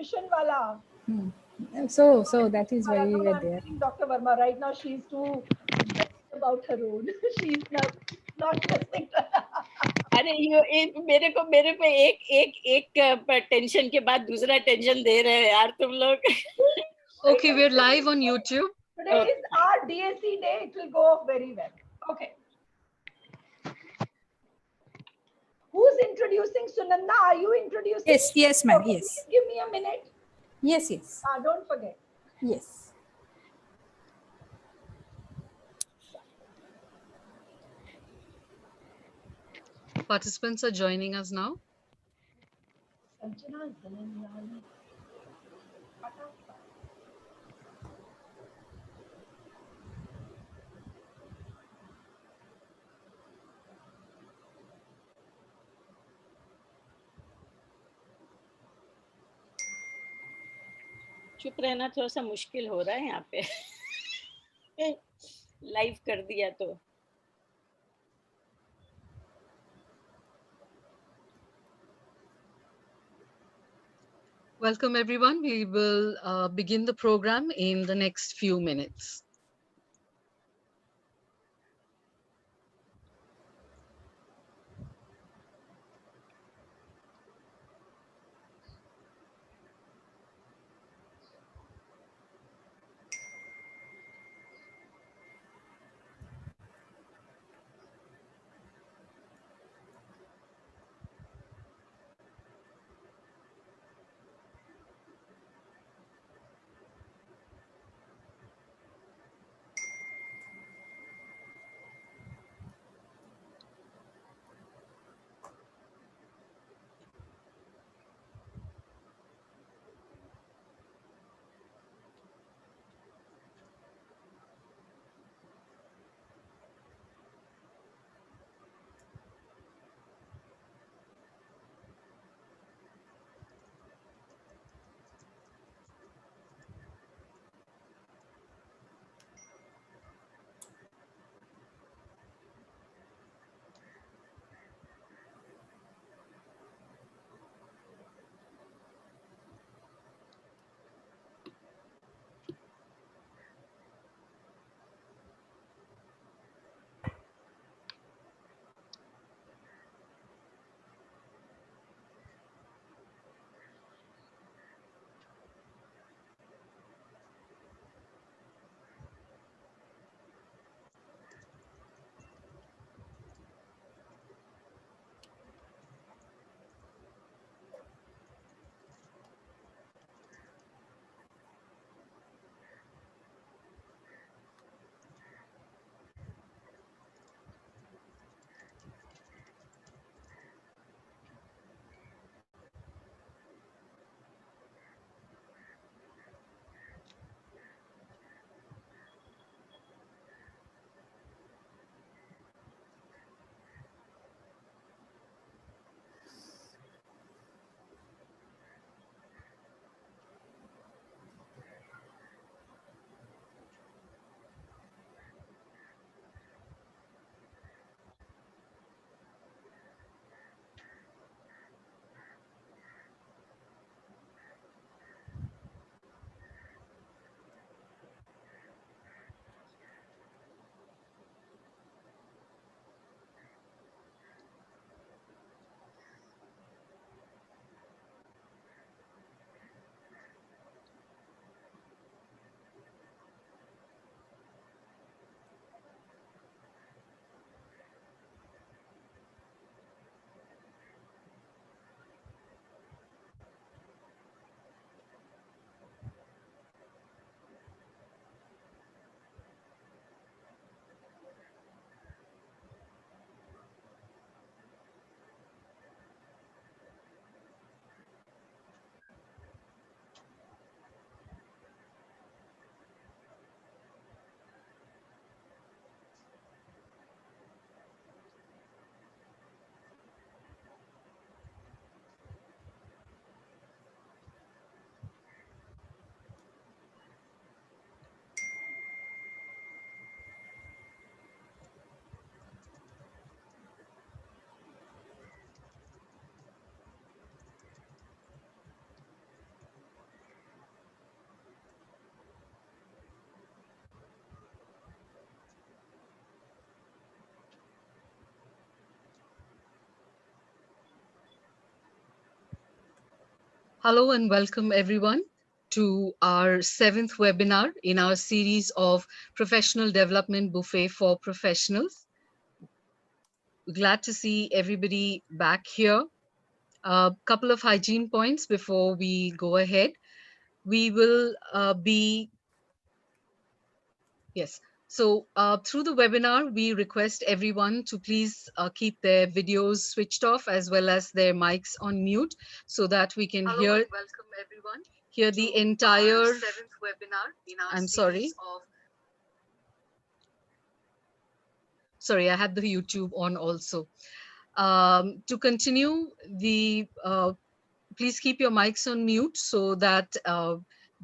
transmission wala. So that is why we No, were I'm there. kidding Dr. Verma. Right now, she's too about her own. She's not listening to अरे मेरे पे एक tension के बाद दूसरा tension दे रहे हैं यार तुम लोग. Okay, we're live on YouTube. Today is our DSE day. It will go off very well. Okay. Who's introducing? Sunanda, are you introducing? Yes, ma'am. Yes. Give me a minute. Yes. Don't forget. Yes. Participants are joining us now. चुप रहना थोड़ा सा मुश्किल हो रहा है यहाँ पे. लाइव कर दिया तो. Welcome everyone. We will begin the program in the next few minutes. Hello and welcome everyone to our 7th webinar in our series of Professional Development Buffet for Professionals. We're glad to see everybody back here. A couple of hygiene points before we go ahead. We will Yes. So through the webinar, we request everyone to please keep their videos switched off as well as their mics on mute so that we can Welcome everyone hear to the our entire, 7th webinar in our I'm series sorry. of Sorry, I had the YouTube on also. To continue, please keep your mics on mute so that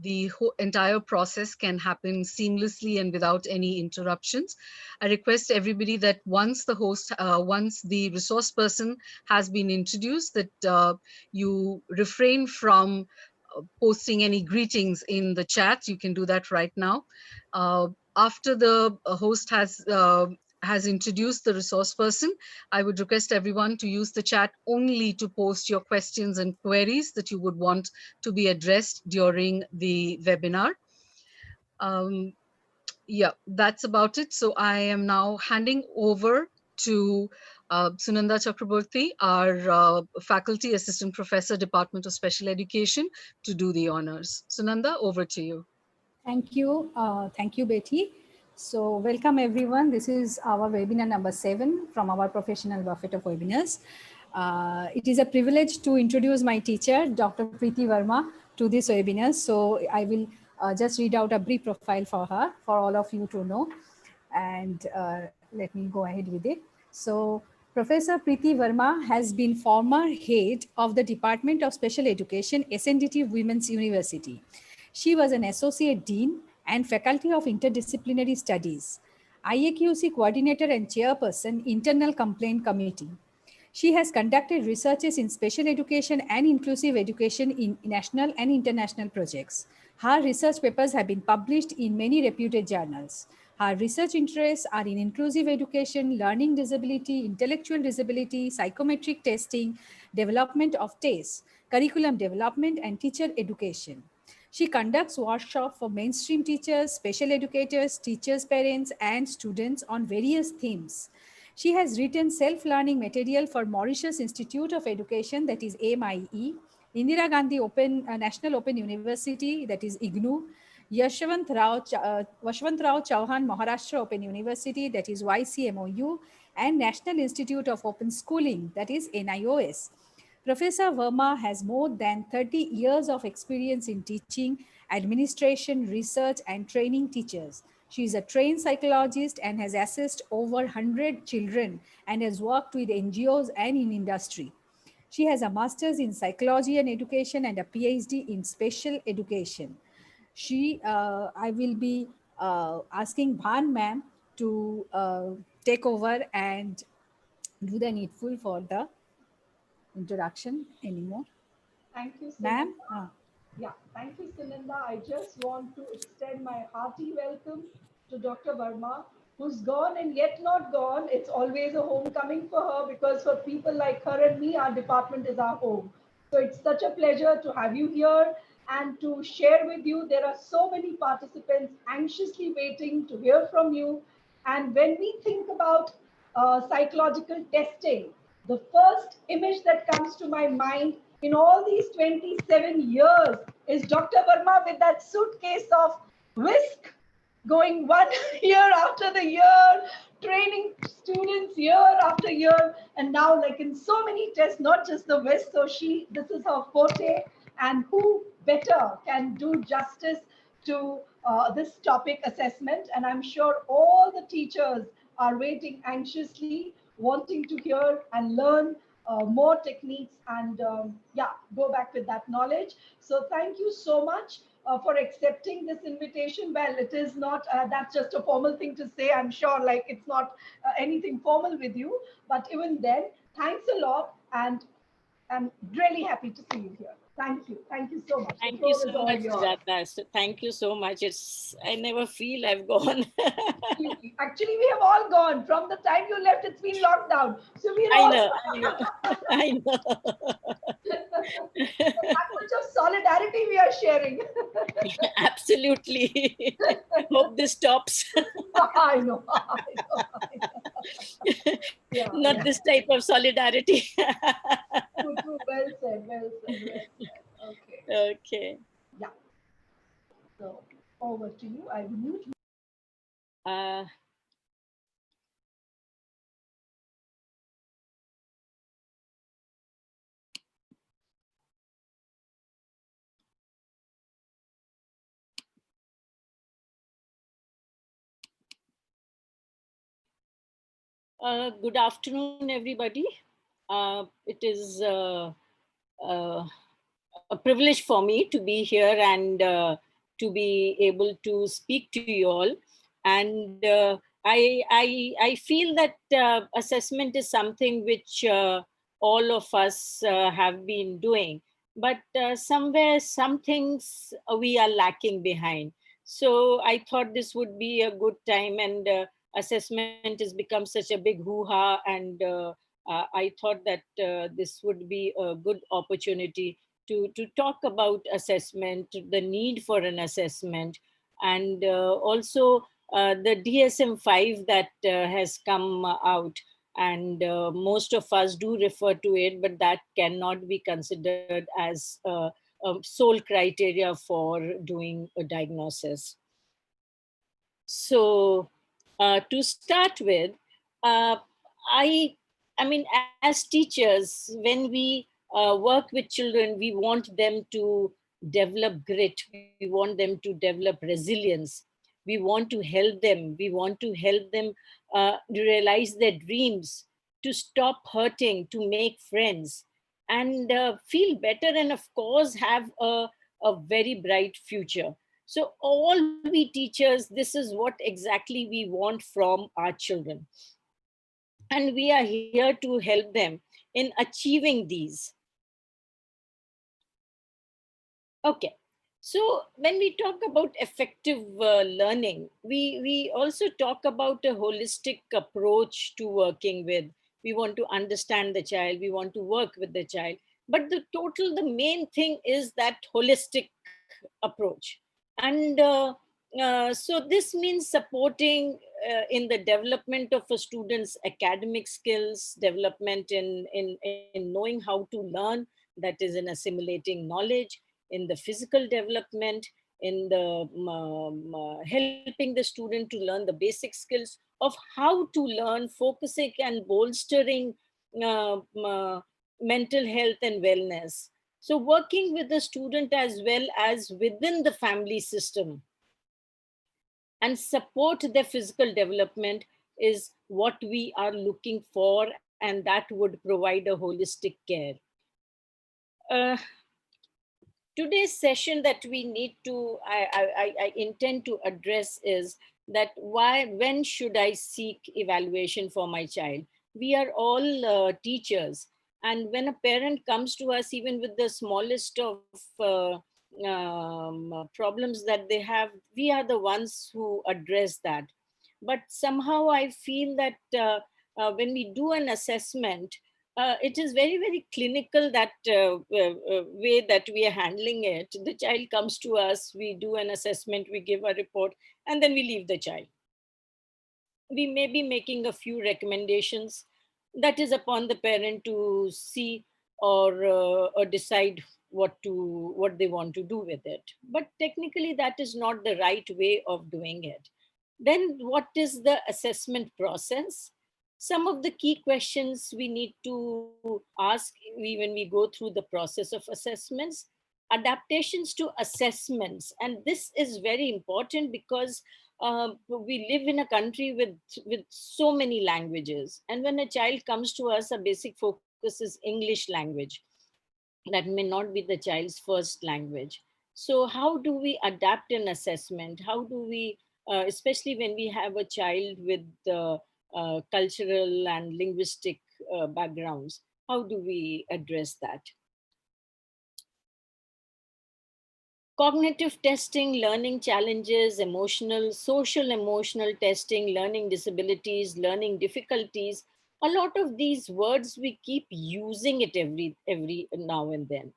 the entire process can happen seamlessly and without any interruptions. I request everybody that once the resource person has been introduced, that you refrain from posting any greetings in the chat. You can do that right now. After the host has introduced the resource person, I would request everyone to use the chat only to post your questions and queries that you would want to be addressed during the webinar. Yeah, that's about it. So I am now handing over to Sunanda Chakraborty, our Faculty Assistant Professor, Department of Special Education, to do the honors. Sunanda, over to you. Thank you. Thank you, Betty. So welcome everyone. This is our webinar number 7 from our professional buffet of webinars. It is a privilege to introduce my teacher, Dr. Preeti Verma, to this webinar. So I will just read out a brief profile for her, for all of you to know. And let me go ahead with it. So Professor Preeti Verma has been former head of the Department of Special Education, SNDT Women's University. She was an associate dean and faculty of interdisciplinary studies, IAQC coordinator and chairperson, Internal Complaint Committee. She has conducted researches in special education and inclusive education in national and international projects. Her research papers have been published in many reputed journals. Her research interests are in inclusive education, learning disability, intellectual disability, psychometric testing, development of tastes, curriculum development, and teacher education. She conducts workshops for mainstream teachers, special educators, teachers' parents, and students on various themes. She has written self-learning material for Mauritius Institute of Education, that is MIE, Indira Gandhi National Open University, that is IGNU, Yashwant Rao Chauhan Maharashtra Open University, that is YCMOU, and National Institute of Open Schooling, that is NIOS. Professor Verma has more than 30 years of experience in teaching, administration, research, and training teachers. She is a trained psychologist and has assessed over 100 children and has worked with NGOs and in industry. She has a master's in psychology and education and a PhD in special education. I will be asking Bhan ma'am to take over and do the needful for the introduction anymore. Thank you, Ma'am? Sunanda. Yeah, thank you, Sunanda. I just want to extend my hearty welcome to Dr. Verma, who's gone and yet not gone. It's always a homecoming for her because for people like her and me, our department is our home. So it's such a pleasure to have you here and to share with you. There are so many participants anxiously waiting to hear from you. And when we think about psychological testing, the first image that comes to my mind in all these 27 years is Dr. Verma with that suitcase of whisk going one year after the year, training students year after year, and now like in so many tests, not just the whisk. So this is her forte, and who better can do justice to this topic assessment? And I'm sure all the teachers are waiting anxiously, wanting to hear and learn more techniques and yeah, go back with that knowledge. So thank you so much for accepting this invitation. Well, it is not, that's just a formal thing to say. I'm sure like it's not anything formal with you, but even then, thanks a lot. And I'm really happy to see you here. Thank you. Thank you so much. The Thank you floor so is all much, yours. Sujata. So thank you so much. I never feel I've gone. Actually, we have all gone. From the time you left, it's been locked down. So we're I all know, I know, I know. that much of solidarity we are sharing. Absolutely. Hope this stops. I know. I know. Yeah, Not yeah. this type of solidarity. True, true. Well said. Well said. Well said. Okay. Okay. Yeah. So over to you. I mute. Uh, Good afternoon, everybody. It is uh, a privilege for me to be here and to be able to speak to you all. And I feel that assessment is something which all of us have been doing, but somewhere some things we are lacking behind. So I thought this would be a good time, and assessment has become such a big hoo-ha, and I thought that this would be a good opportunity to talk about assessment, the need for an assessment, and also the DSM-5 that has come out. And most of us do refer to it, but that cannot be considered as a sole criteria for doing a diagnosis. So, to start with, uh, I, I mean, as teachers, when we work with children, we want them to develop grit. We want them to develop resilience. We want to help them. We want to help them realize their dreams, to stop hurting, to make friends, and feel better, and of course, have a very bright future. So, all we teachers, this is what exactly we want from our children. And we are here to help them in achieving these. Okay. So, when we talk about effective learning, we also talk about a holistic approach to working with. We want to understand the child, we want to work with the child. But the main thing is that holistic approach. And so this means supporting in the development of a student's academic skills, development in knowing how to learn, that is in assimilating knowledge, in the physical development, in the helping the student to learn the basic skills of how to learn, focusing and bolstering mental health and wellness. So, working with the student as well as within the family system and support their physical development is what we are looking for, and that would provide a holistic care. Uh, Today's session that we need to I intend to address is that why when should I seek evaluation for my child. We are all teachers, and when a parent comes to us even with the smallest of problems that they have, we are the ones who address that. But somehow I feel that when we do an assessment, it is very, very clinical, that way that we are handling it. The child comes to us, we do an assessment, we give a report, and then we leave the child. We may be making a few recommendations. That is upon the parent to see, or decide what they want to do with it. But technically, that is not the right way of doing it. Then, what is the assessment process? Some of the key questions we need to ask when we go through the process of assessments. Adaptations to assessments, and this is very important because we live in a country with so many languages, and when a child comes to us, a basic focus is English language. That may not be the child's first language. So how do we adapt an assessment? How do we, especially when we have a child with cultural and linguistic backgrounds, how do we address that? Cognitive testing, learning challenges, emotional, social emotional testing, learning disabilities, learning difficulties. A lot of these words we keep using it every now and then.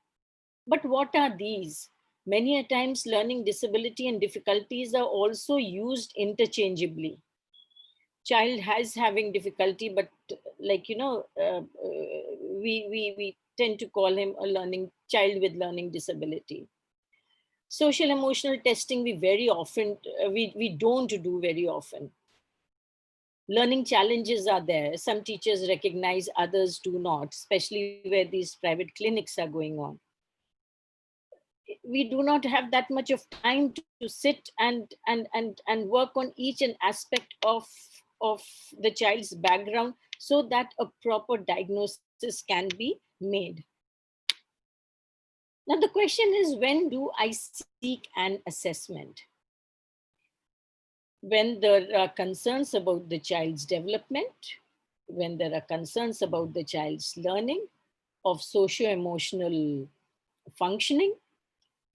But what are these? Many a times learning disability and difficulties are also used interchangeably. Child has having difficulty, but like we tend to call him a learning child with learning disability. Social emotional testing we very often we don't do very often. Learning challenges are there. Some teachers recognize, others do not, especially where these private clinics are going on. We do not have that much of time to sit and work on each and aspect of the child's background so that a proper diagnosis can be made. Now the question is, when do I seek an assessment? When there are concerns about the child's development, when there are concerns about the child's learning, of socio-emotional functioning,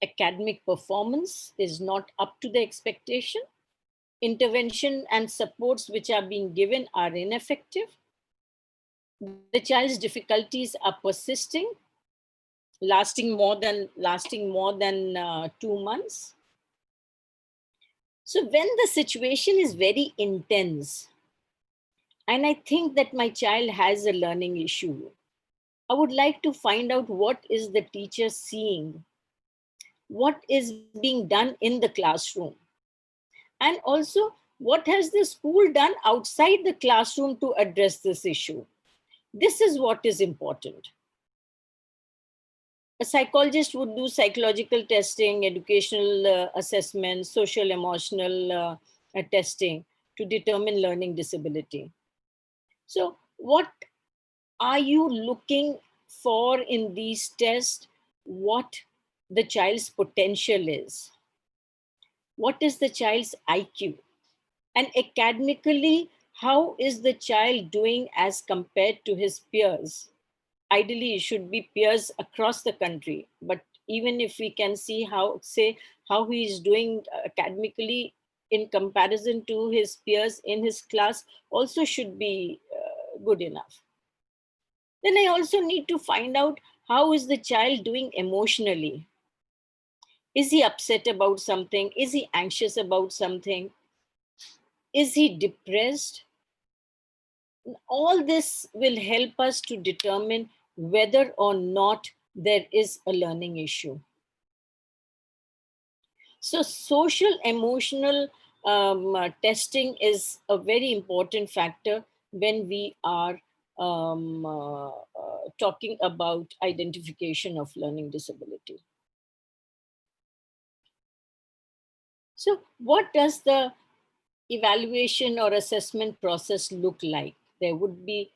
academic performance is not up to the expectation, intervention and supports which are being given are ineffective, the child's difficulties are persisting, lasting more than 2 months. So when the situation is very intense, and I think that my child has a learning issue, I would like to find out what is the teacher seeing, what is being done in the classroom, and also what has the school done outside the classroom to address this issue. This is what is important. A psychologist would do psychological testing, educational assessment, social emotional testing to determine learning disability. So what are you looking for in these tests? What the child's potential is? What is the child's IQ? And academically, how is the child doing as compared to his peers? Ideally, it should be peers across the country. But even if we can see how he is doing academically in comparison to his peers in his class, also should be good enough. Then I also need to find out how is the child doing emotionally. Is he upset about something? Is he anxious about something? Is he depressed? All this will help us to determine whether or not there is a learning issue. So social emotional testing is a very important factor when we are talking about identification of learning disability. So what does the evaluation or assessment process look like? There would be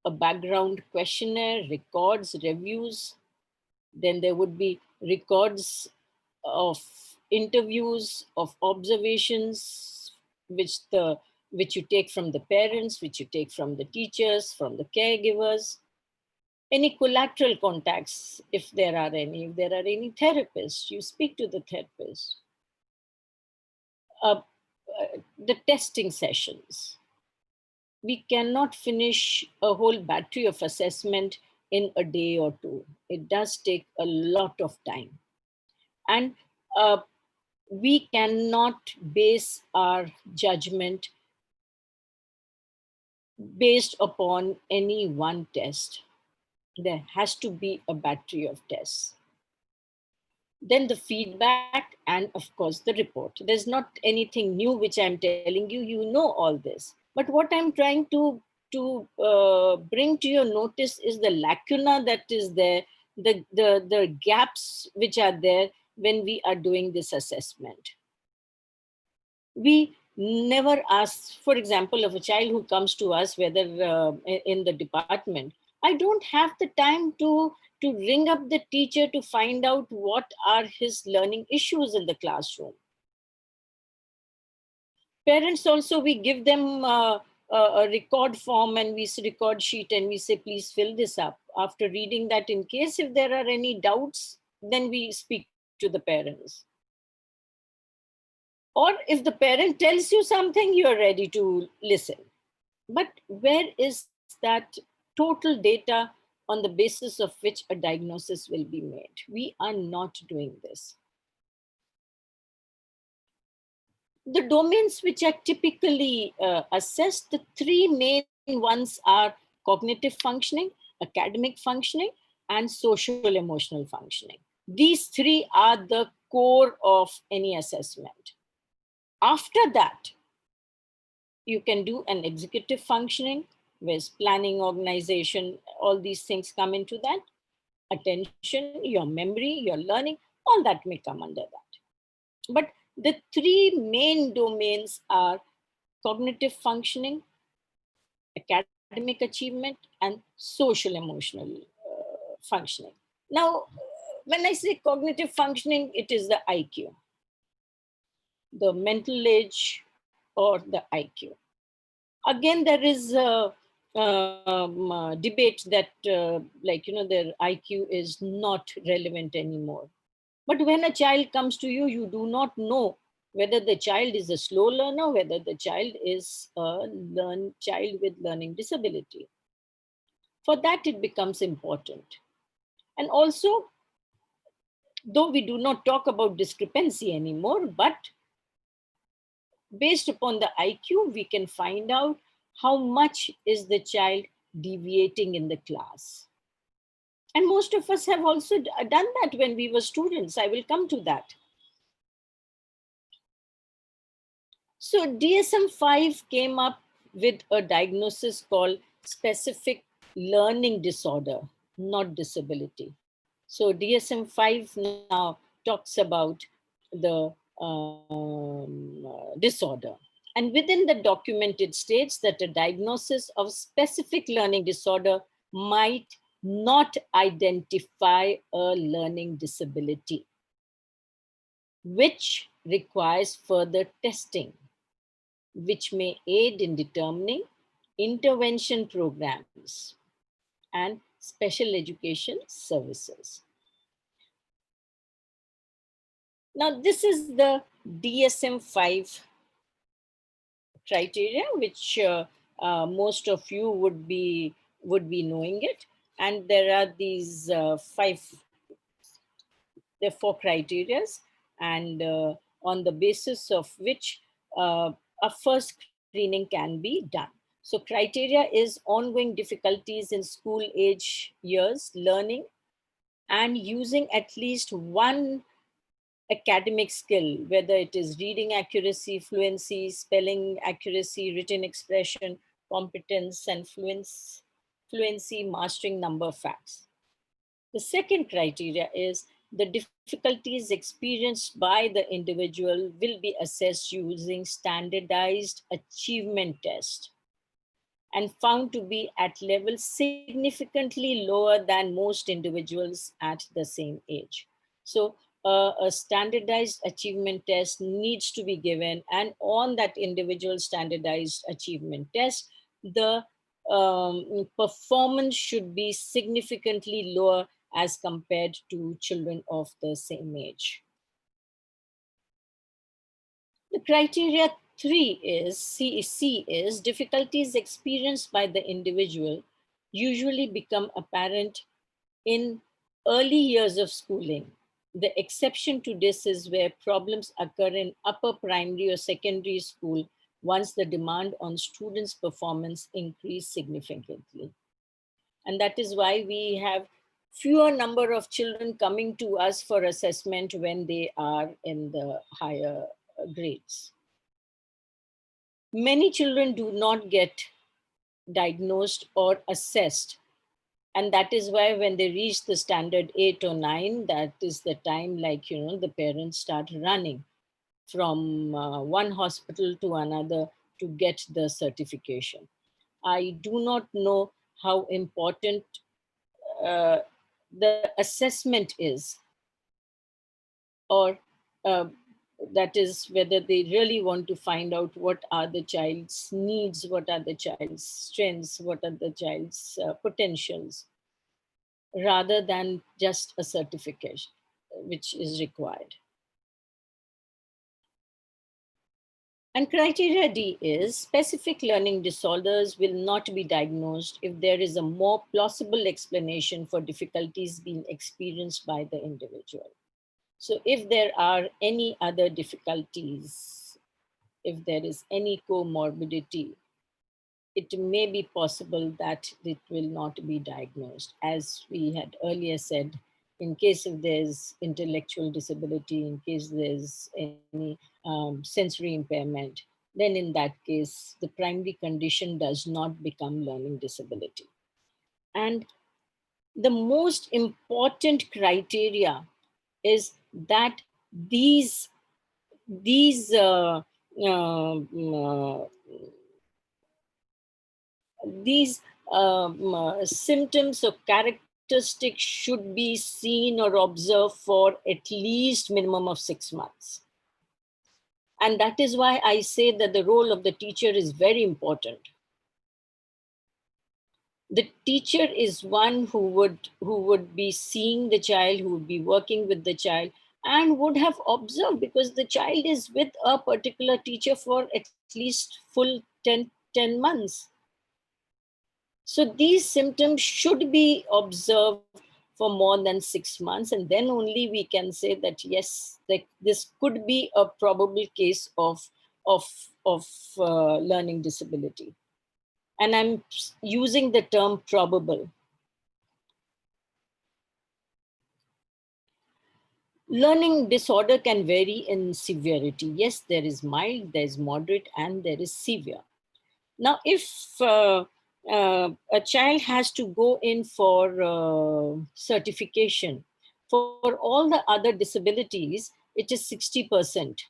a background questionnaire, records, reviews. Then there would be records of interviews, of observations, which you take from the parents, which you take from the teachers, from the caregivers. Any collateral contacts, if there are any therapists, you speak to the therapist. The testing sessions. We cannot finish a whole battery of assessment in a day or two. It does take a lot of time. And we cannot base our judgment based upon any one test. There has to be a battery of tests. Then the feedback, and of course the report. There's not anything new which I'm telling you. You know all this. But what I'm trying to bring to your notice is the lacuna that is there, the gaps which are there when we are doing this assessment. We never ask, for example, of a child who comes to us, whether in the department, I don't have the time to ring up the teacher to find out what are his learning issues in the classroom. Parents also, we give them a record form and record sheet, and we say, please fill this up. After reading that, in case if there are any doubts, then we speak to the parents. Or if the parent tells you something, you're ready to listen. But where is that total data on the basis of which a diagnosis will be made? We are not doing this. The domains which are typically assessed, the three main ones are cognitive functioning, academic functioning, and social emotional functioning. These three are the core of any assessment. After that, you can do an executive functioning, with planning, organization, all these things come into that. Attention, your memory, your learning, all that may come under that. But the three main domains are cognitive functioning, academic achievement, and social emotional functioning. Now, when I say cognitive functioning, it is the IQ, the mental age, or the IQ. Again, there is a debate that, their IQ is not relevant anymore. But when a child comes to you, you do not know whether the child is a slow learner, whether the child is a child with learning disability. For that, it becomes important. And also, though we do not talk about discrepancy anymore, but based upon the IQ, we can find out how much is the child deviating in the class. And most of us have also done that when we were students. I will come to that. So DSM-5 came up with a diagnosis called specific learning disorder, not disability. So DSM-5 now talks about the disorder. And within the document, it states that a diagnosis of specific learning disorder might not identify a learning disability, which requires further testing, which may aid in determining intervention programs and special education services. Now, this is the DSM-5 criteria, which most of you would be knowing it. And there are these there are four criterias, and on the basis of which a first screening can be done. So criteria is ongoing difficulties in school age years, learning, and using at least one academic skill, whether it is reading accuracy, fluency, spelling accuracy, written expression, competence, and fluency, mastering number of facts. The second criteria is the difficulties experienced by the individual will be assessed using standardized achievement test and found to be at levels significantly lower than most individuals at the same age. So a standardized achievement test needs to be given, and on that individual standardized achievement test, the performance should be significantly lower as compared to children of the same age. The criteria C is difficulties experienced by the individual usually become apparent in early years of schooling. The exception to this is where problems occur in upper primary or secondary school once the demand on students' performance increase significantly. And that is why we have fewer number of children coming to us for assessment when they are in the higher grades. Many children do not get diagnosed or assessed, and that is why when they reach the standard 8 or 9, that is the time, the parents start running from one hospital to another to get the certification. I do not know how important uh, the assessment is, or uh, that is whether they really want to find out what are the child's needs, what are the child's strengths, what are the child's potentials, rather than just a certification which is required. And criteria D is specific learning disorders will not be diagnosed if there is a more plausible explanation for difficulties being experienced by the individual. So if there are any other difficulties, if there is any comorbidity, it may be possible that it will not be diagnosed. As we had earlier said, in case if there's intellectual disability, in case there's any sensory impairment, then in that case, the primary condition does not become learning disability. And the most important criteria is that these these symptoms or characteristics should be seen or observed for at least minimum of 6 months. And that is why I say that the role of the teacher is very important. The teacher is one who would be seeing the child, who would be working with the child, and would have observed, because the child is with a particular teacher for at least full 10 months. So these symptoms should be observed for more than 6 months, and then only we can say that yes, that this could be a probable case of, of learning disability. And I'm using the term probable. Learning disorder can vary in severity. Yes, there is mild, there is moderate, and there is severe. Now, if a child has to go in for certification for all the other disabilities, it is 60%.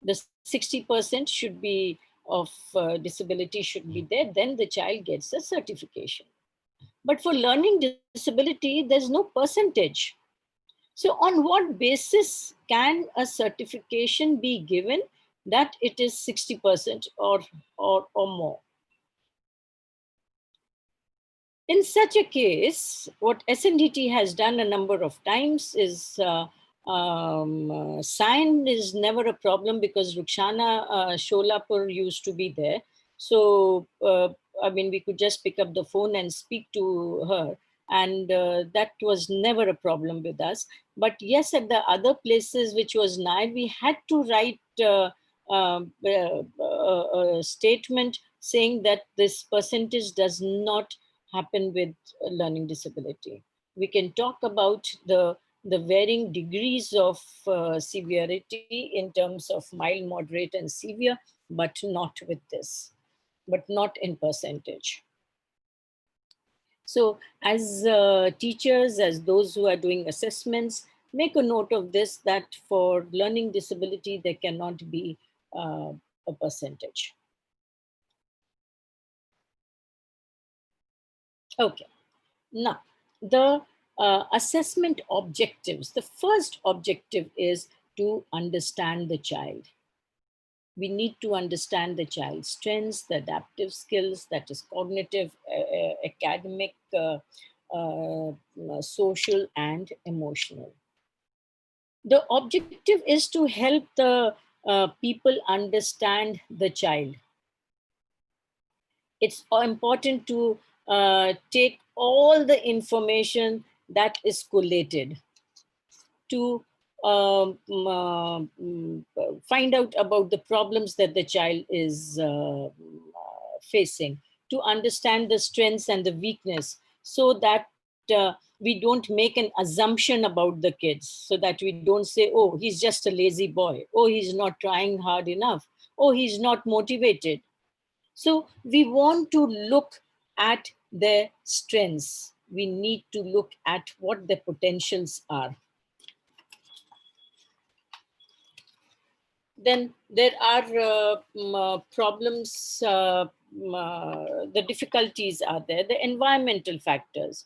The 60% should be of disability should be there, then the child gets a certification. But for learning disability, there's no percentage. So on what basis can a certification be given that it is 60% or more? In such a case, what SNDT has done a number of times is sign is never a problem, because Rukshana Sholapur used to be there. So, I mean, we could just pick up the phone and speak to her. And that was never a problem with us. But yes, at the other places, which was nigh, we had to write a statement saying that this percentage does not happen with learning disability. We can talk about the varying degrees of severity in terms of mild, moderate, and severe, but not with this, but not in percentage. So as teachers, as those who are doing assessments, make a note of this, that for learning disability, there cannot be a percentage. Okay. Now, the assessment objectives. The first objective is to understand the child. We need to understand the child's strengths, the adaptive skills, that is cognitive, academic, social, and emotional. The objective is to help the people understand the child. It's important to take all the information that is collated to find out about the problems that the child is facing, to understand the strengths and the weakness, so that we don't make an assumption about the kids, so that we don't say, oh, he's just a lazy boy, oh, he's not trying hard enough, oh, he's not motivated. So we want to look at their strengths. We need to look at what their potentials are. Then there are problems, the difficulties are there, the environmental factors.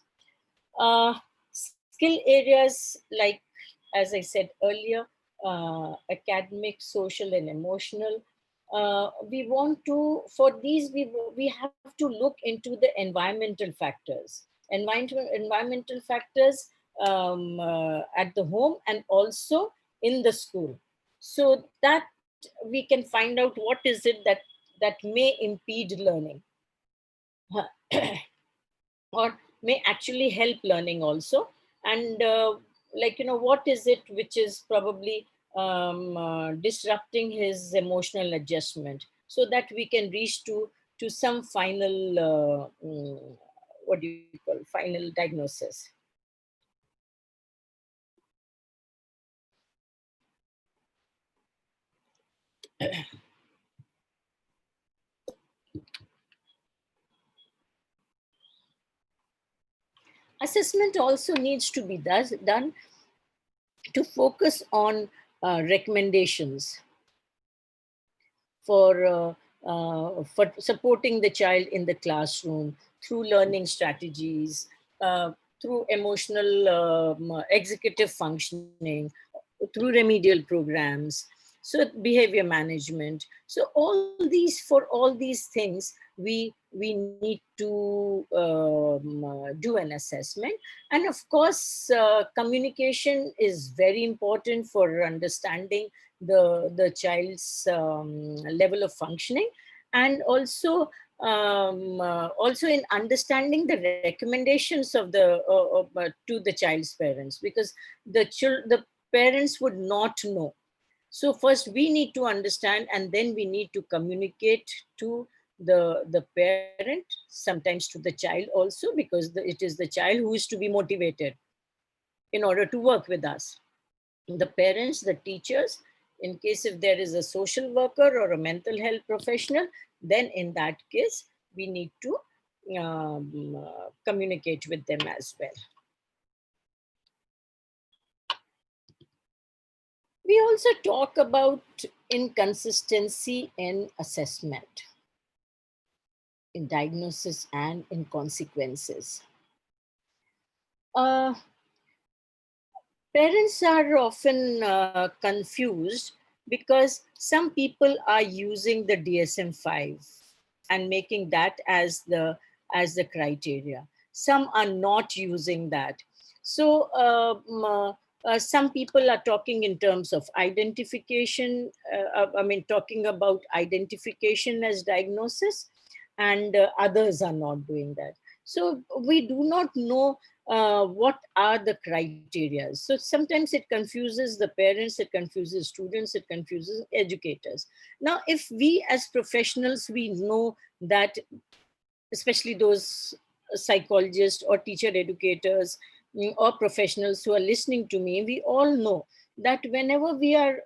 Skill areas like, as I said earlier, academic, social, and emotional. We want to, for these, we have to look into the environmental factors. Environmental factors at the home and also in the school. So that we can find out what is it that may impede learning or may actually help learning also. And like, what is it which is probably disrupting his emotional adjustment, so that we can reach to some final what do you call, final diagnosis. Assessment also needs to be done to focus on recommendations for supporting the child in the classroom through learning strategies, uh, through emotional executive functioning, through remedial programs, so behavior management. So for all these things, we need to do an assessment. And of course, communication is very important for understanding the child's level of functioning, and also in understanding the recommendations of to the child's parents, because the parents would not know. So first we need to understand, and then we need to communicate to the parent, sometimes to the child also, because it is the child who is to be motivated in order to work with us. The parents, the teachers, in case if there is a social worker or a mental health professional, then in that case we need to communicate with them as well. We also talk about inconsistency in assessment, in diagnosis, and in consequences. Uh, Parents are often confused because some people are using the DSM-5 and making that as the criteria. Some are not using that. So some people are talking in terms of identification. I mean, talking about identification as diagnosis, and others are not doing that. So we do not know what are the criteria. So sometimes it confuses the parents, it confuses students, it confuses educators. Now, if we as professionals, we know that, especially those psychologists or teacher educators, or professionals who are listening to me, we all know that whenever we are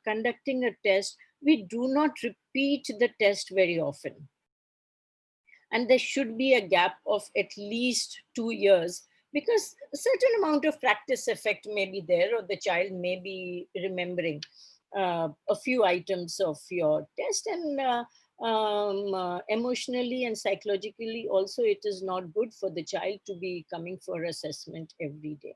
conducting a test, we do not repeat the test very often, and there should be a gap of at least 2 years, because a certain amount of practice effect may be there, or the child may be remembering a few items of your test. And emotionally and psychologically also, it is not good for the child to be coming for assessment every day,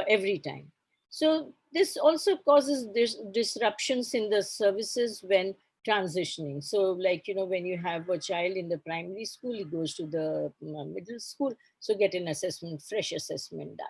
every time. So this also causes disruptions in the services when transitioning. So like, when you have a child in the primary school, he goes to the middle school, so get an assessment, fresh assessment done.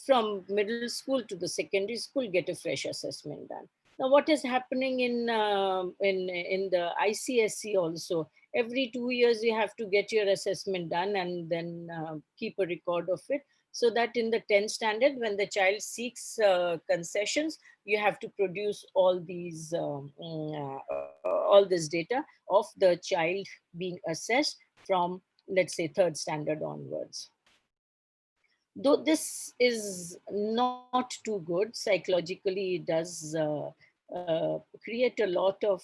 From middle school to the secondary school, get a fresh assessment done. Now, what is happening in the ICSE also? Every 2 years, you have to get your assessment done, and then keep a record of it, so that in the 10th standard, when the child seeks concessions, you have to produce all this data of the child being assessed from, let's say, 3rd standard onwards. Though this is not too good, psychologically it does create a lot of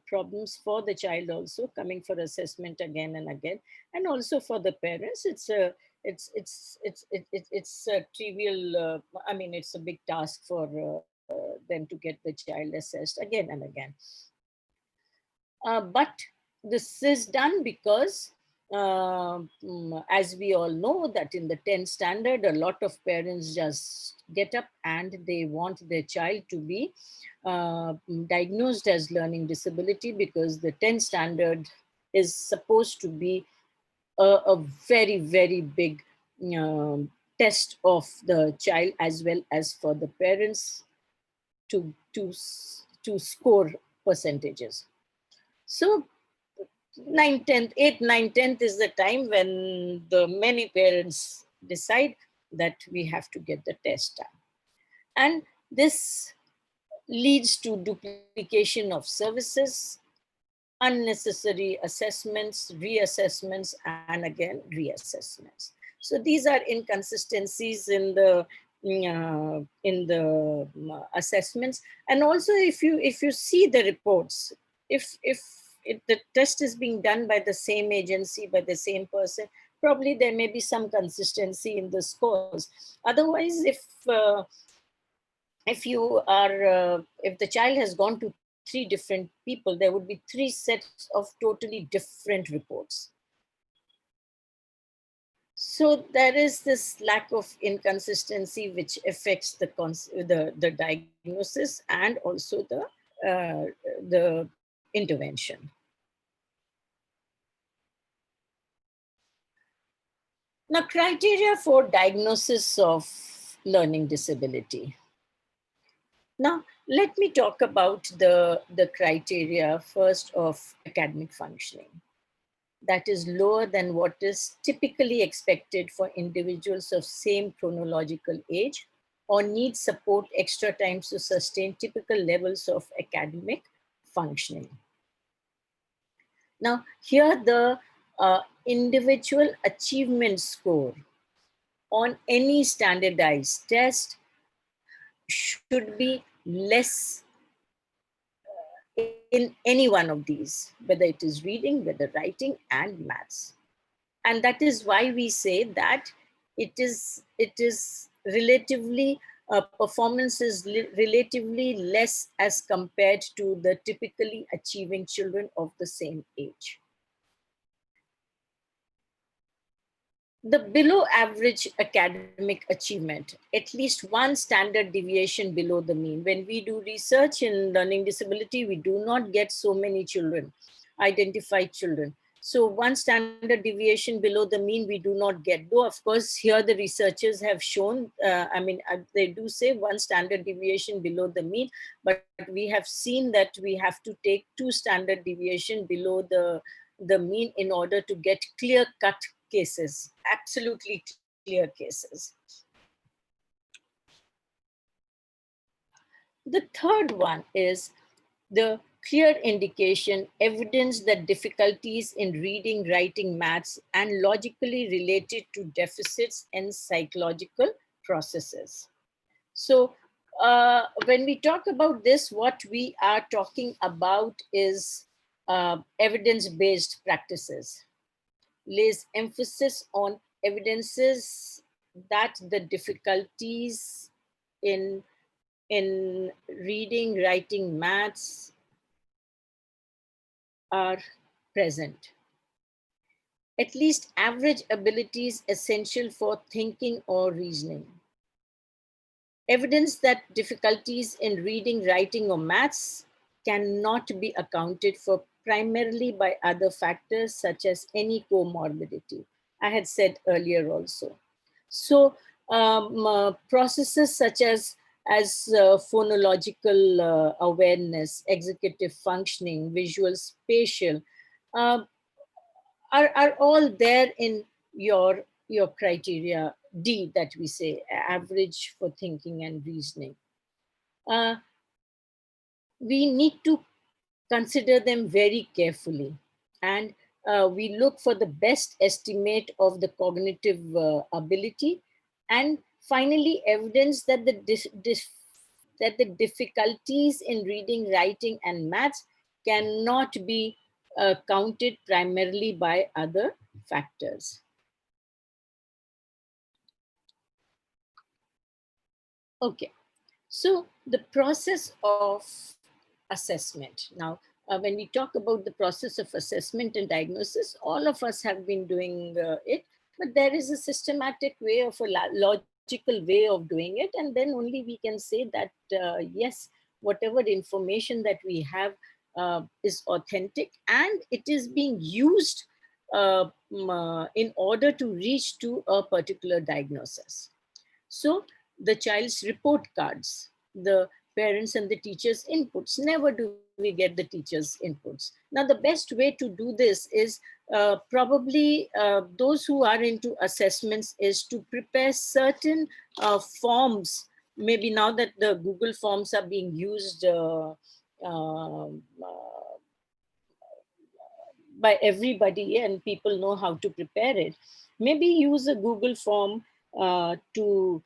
problems for the child also, coming for assessment again and again. And also for the parents, it's a trivial, I mean, it's a big task for them to get the child assessed again and again. But this is done because, as we all know, that in the 10th standard, a lot of parents just get up and they want their child to be diagnosed as learning disability, because the 10th standard is supposed to be a very, very big test of the child, as well as for the parents, to score percentages. So 9, 10th, 8th, 9, 10th is the time when the many parents decide that we have to get the test done. And this leads to duplication of services, unnecessary assessments, reassessments, and again reassessments. So these are inconsistencies in the assessments. And also, if you see the reports, if the test is being done by the same agency, by the same person, probably there may be some consistency in the scores. Otherwise, if you are if the child has gone to 3 different people, there would be 3 sets of totally different reports. So there is this lack of inconsistency which affects the diagnosis and also the intervention. Now, criteria for diagnosis of learning disability. Now, let me talk about the criteria first of academic functioning. That is lower than what is typically expected for individuals of same chronological age or need support extra times to sustain typical levels of academic functioning. Now, here the individual achievement score on any standardized test should be less in any one of these, whether it is reading, whether writing, and maths. And that is why we say that it is relatively performance is relatively less as compared to the typically achieving children of the same age. The below average academic achievement, at least 1 standard deviation below the mean. When we do research in learning disability, we do not get so many children, identified children. So 1 standard deviation below the mean we do not get. Though of course here the researchers have shown, they do say 1 standard deviation below the mean, but we have seen that we have to take 2 standard deviation below the mean in order to get clear-cut cases, absolutely clear cases. The third one is the clear indication, evidence that difficulties in reading, writing, maths, and logically related to deficits in psychological processes. So when we talk about this, what we are talking about is evidence-based practices. Lays emphasis on evidences that the difficulties in reading, writing, maths are present. At least average abilities essential for thinking or reasoning. Evidence that difficulties in reading, writing, or maths cannot be accounted for primarily by other factors such as any comorbidity. I had said earlier also. So processes such as phonological awareness, executive functioning, visual, spatial, are all there in your criteria D that we say, average for thinking and reasoning. We need to consider them very carefully, and we look for the best estimate of the cognitive ability, and finally evidence that the difficulties in reading, writing, and maths cannot be counted primarily by other factors. Okay, so the process of assessment. Now, when we talk about the process of assessment and diagnosis, all of us have been doing it, but there is a systematic way of a logical way of doing it, and then only we can say that yes, whatever information that we have is authentic and it is being used in order to reach to a particular diagnosis. So the child's report cards, the parents and the teachers' inputs. Never do we get the teachers' inputs. Now, the best way to do this is probably those who are into assessments is to prepare certain forms. Maybe now that the Google Forms are being used by everybody and people know how to prepare it, maybe use a Google form to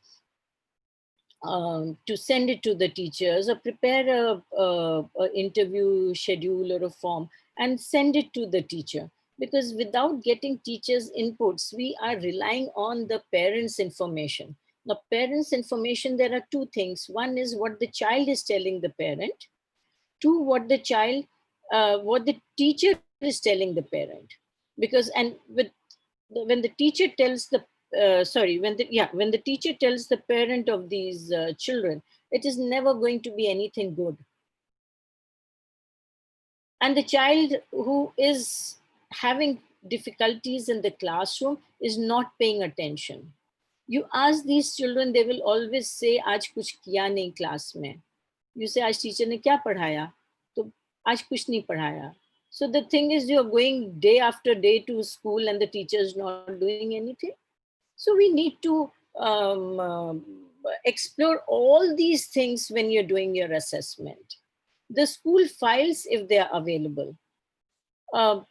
send it to the teachers, or prepare a interview schedule or a form and send it to the teacher. Because without getting teachers' inputs, we are relying on the parents' information. Now, parents' information, there are two things. One is what the child is telling the parent. Two, what the teacher is telling the parent. Because, and when the teacher tells the when the teacher tells the parent of these children, it is never going to be anything good. And the child who is having difficulties in the classroom is not paying attention. You ask these children, they will always say, आज कुछ किया नहीं class में. You say, आज teacher ने क्या पढ़ाया? तो आज कुछ नहीं पढ़ाया. So the thing is, you're going day after day to school and the teacher is not doing anything. So we need to explore all these things when you're doing your assessment. The school files, if they are available. Uh,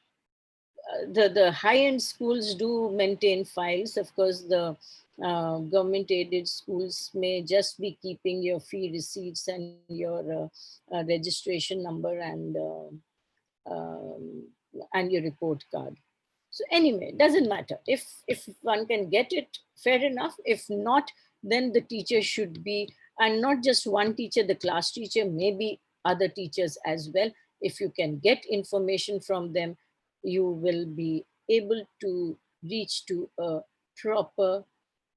the high-end schools do maintain files. Of course, the government-aided schools may just be keeping your fee receipts and your registration number and your report card. So anyway, doesn't matter. If one can get it, fair enough. If not, then the teacher should be, and not just one teacher, the class teacher, maybe other teachers as well. If you can get information from them, you will be able to reach to a proper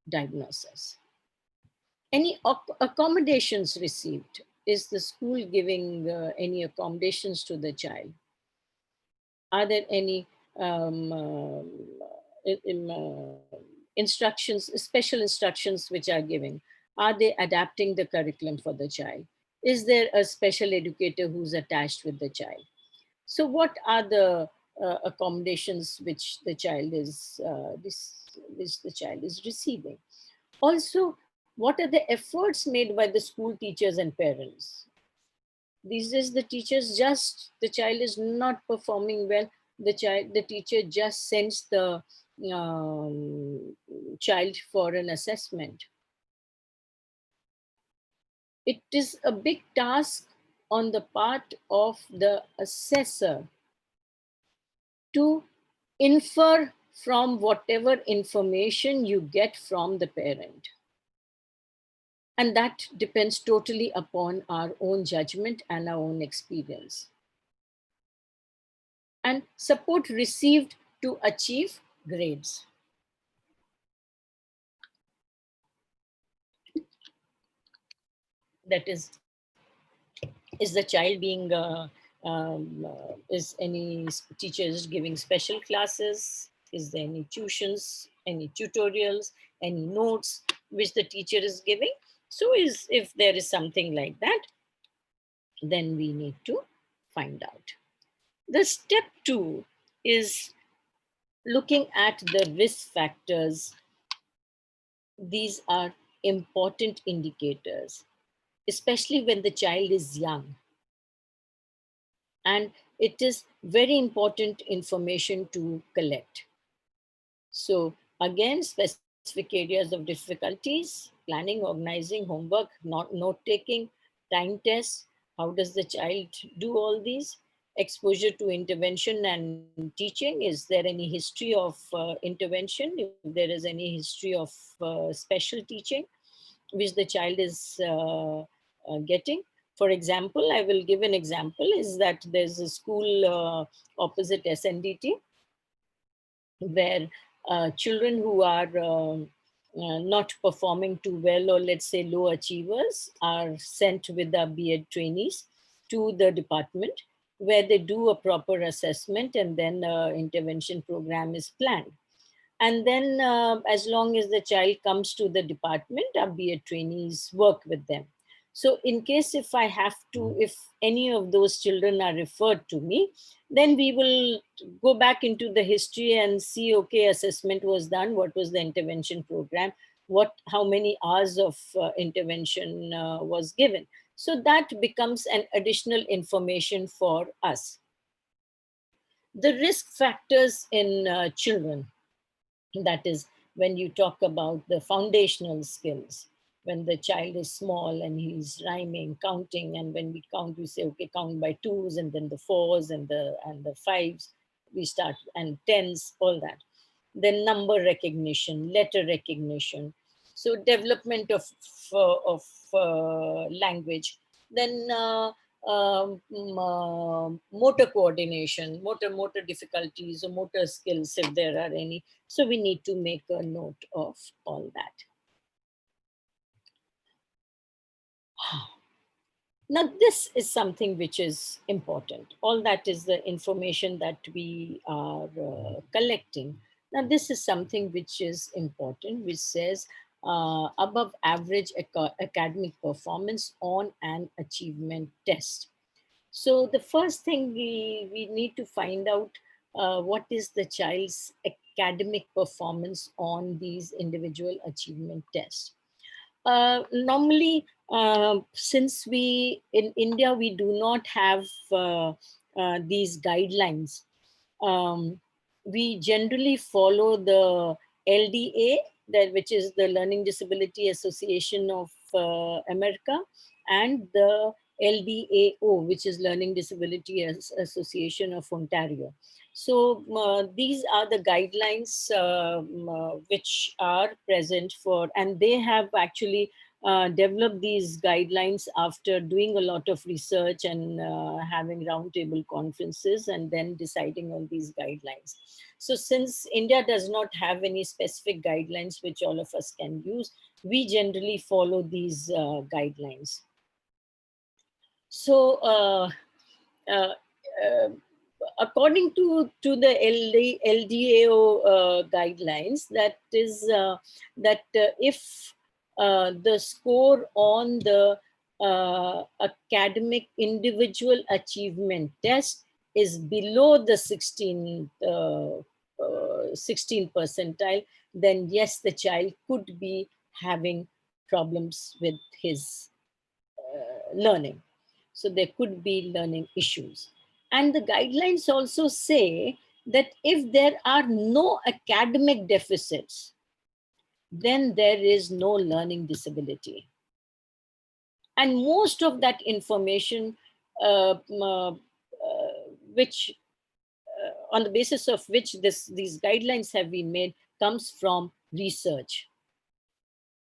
diagnosis. Any accommodations received? Is the school giving any accommodations to the child? Are there any instructions, special instructions which are given? Are they adapting the curriculum for the child? Is there a special educator who's attached with the child? So what are the accommodations which the child is receiving? Also, what are the efforts made by the school teachers and parents? These days, the child is not performing well. The teacher just sends the child for an assessment. It is a big task on the part of the assessor to infer from whatever information you get from the parent. And that depends totally upon our own judgment and our own experience. And support received to achieve grades. That is the child being, is any teachers giving special classes? Is there any tuitions, any tutorials, any notes which the teacher is giving? So if there is something like that, then we need to find out. The step 2 is looking at the risk factors. These are important indicators, especially when the child is young. And it is very important information to collect. So again, specific areas of difficulties: planning, organizing, homework, note-taking, time tests. How does the child do all these? Exposure to intervention and teaching. Is there any history of intervention? If there is any history of special teaching, which the child is getting. For example, I will give an example, is that there's a school opposite SNDT where children who are not performing too well, or let's say low achievers, are sent with the B.Ed trainees to the department where they do a proper assessment and then intervention program is planned. And then as long as the child comes to the department, our B.Ed trainees work with them. So in case if any of those children are referred to me, then we will go back into the history and see, okay, assessment was done, what was the intervention program, how many hours of intervention was given. So that becomes an additional information for us. The risk factors in children, that is, when you talk about the foundational skills, when the child is small and he's rhyming, counting, and when we count, we say, okay, count by twos, and then the fours and the fives, we start, and tens, all that. Then number recognition, letter recognition, so development of language. Then motor coordination, motor difficulties or motor skills, if there are any. So we need to make a note of all that. Now, this is something which is important. All that is the information that we are collecting. Now, this is something which is important, which says above average academic performance on an achievement test. So the first thing we need to find out what is the child's academic performance on these individual achievement tests. Normally, since we in India, we do not have these guidelines, we generally follow the LDA, which is the Learning Disability Association of America, and the LDAO, which is Learning Disability Association of Ontario. So these are the guidelines which are present for, and they have actually developed these guidelines after doing a lot of research and having roundtable conferences and then deciding on these guidelines. So since India does not have any specific guidelines which all of us can use, we generally follow these guidelines. So according to the LDAO guidelines, that is that if the score on the academic individual achievement test is below the 16 percentile, then yes, the child could be having problems with his learning. So there could be learning issues. And the guidelines also say that if there are no academic deficits, then there is no learning disability. And most of that information, which on the basis of which these guidelines have been made, comes from research.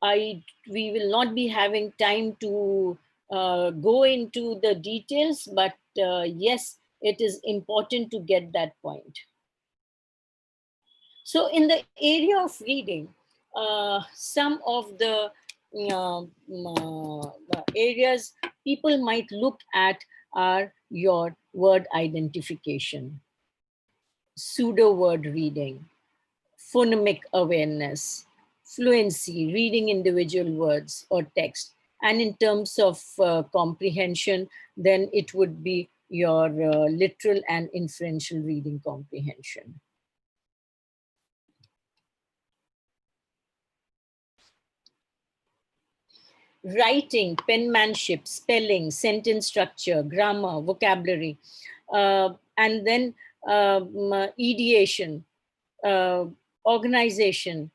We will not be having time to go into the details, but yes, it is important to get that point. So in the area of reading, some of the areas people might look at are your word identification, pseudo word reading, phonemic awareness, fluency, reading individual words or text. And in terms of comprehension, then it would be your literal and inferential reading comprehension. Writing, penmanship, spelling, sentence structure, grammar, vocabulary, and then ideation, organization,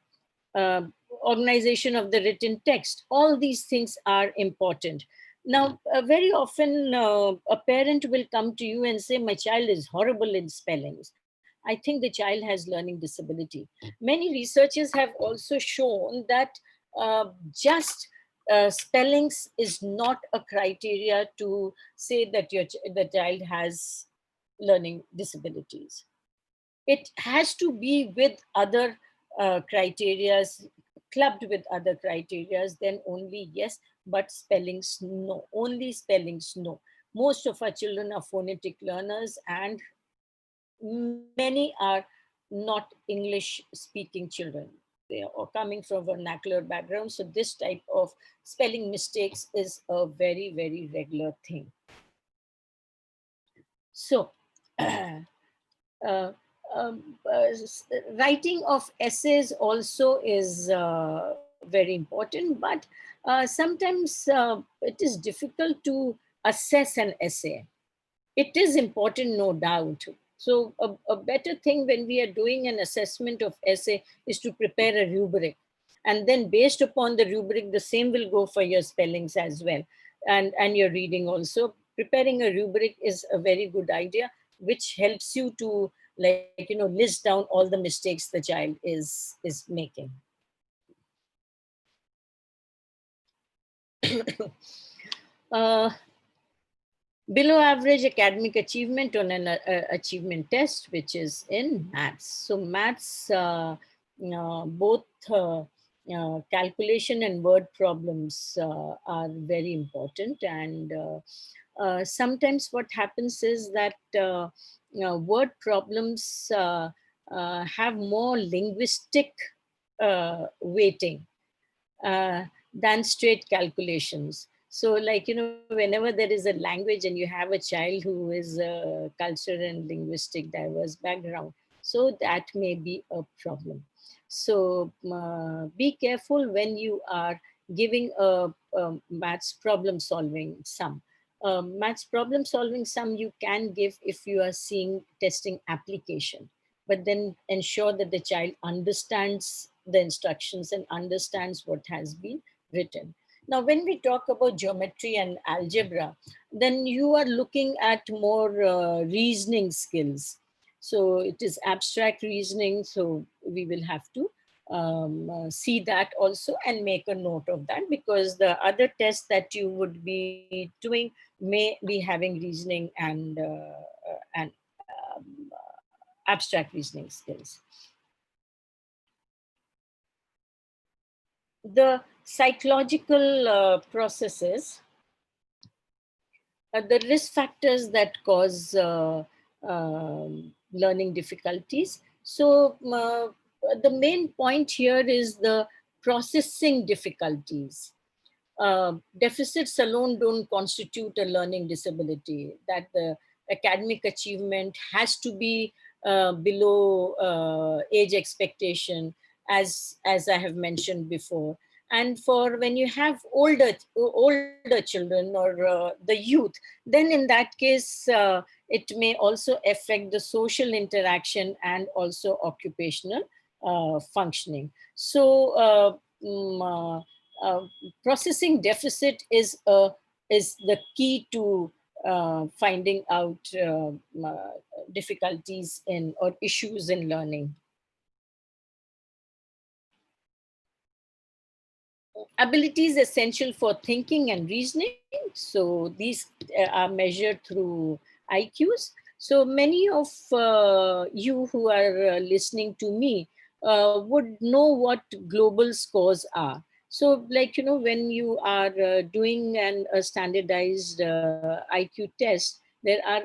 organization of the written text. All these things are important. Now, very often a parent will come to you and say, my child is horrible in spellings. I think the child has learning disability. Many researchers have also shown that just spellings is not a criteria to say that the child has learning disabilities. It has to be with other criterias, clubbed with other criterias, then only yes, but spellings no, only spellings no. Most of our children are phonetic learners, and many are not English speaking children. or coming from vernacular background. So this type of spelling mistakes is a very, very regular thing. So, uh, writing of essays also is very important, but sometimes it is difficult to assess an essay. It is important, no doubt. So a better thing when we are doing an assessment of essay is to prepare a rubric. And then based upon the rubric, the same will go for your spellings as well. And your reading also. Preparing a rubric is a very good idea, which helps you to, like, list down all the mistakes the child is making. uh, Below average academic achievement on an achievement test, which is in maths. So maths, both calculation and word problems are very important. And sometimes what happens is that word problems have more linguistic weighting than straight calculations. So, like, whenever there is a language and you have a child who is a cultural and linguistic diverse background, so that may be a problem. So, be careful when you are giving a maths problem solving sum. Maths problem solving sum you can give if you are seeing testing application, but then ensure that the child understands the instructions and understands what has been written. Now, when we talk about geometry and algebra, then you are looking at more reasoning skills. So it is abstract reasoning. So we will have to see that also and make a note of that, because the other tests that you would be doing may be having reasoning and abstract reasoning skills. The psychological processes, the risk factors that cause learning difficulties. So the main point here is the processing difficulties. Deficits alone don't constitute a learning disability, that the academic achievement has to be below age expectation, as I have mentioned before. And for when you have older children or the youth, then in that case it may also affect the social interaction and also occupational functioning. So uh, processing deficit is the key to finding out difficulties in or issues in learning. Abilities essential for thinking and reasoning. So these are measured through IQs. So many of you who are listening to me would know what global scores are. So, like, when you are doing a standardized IQ test, there are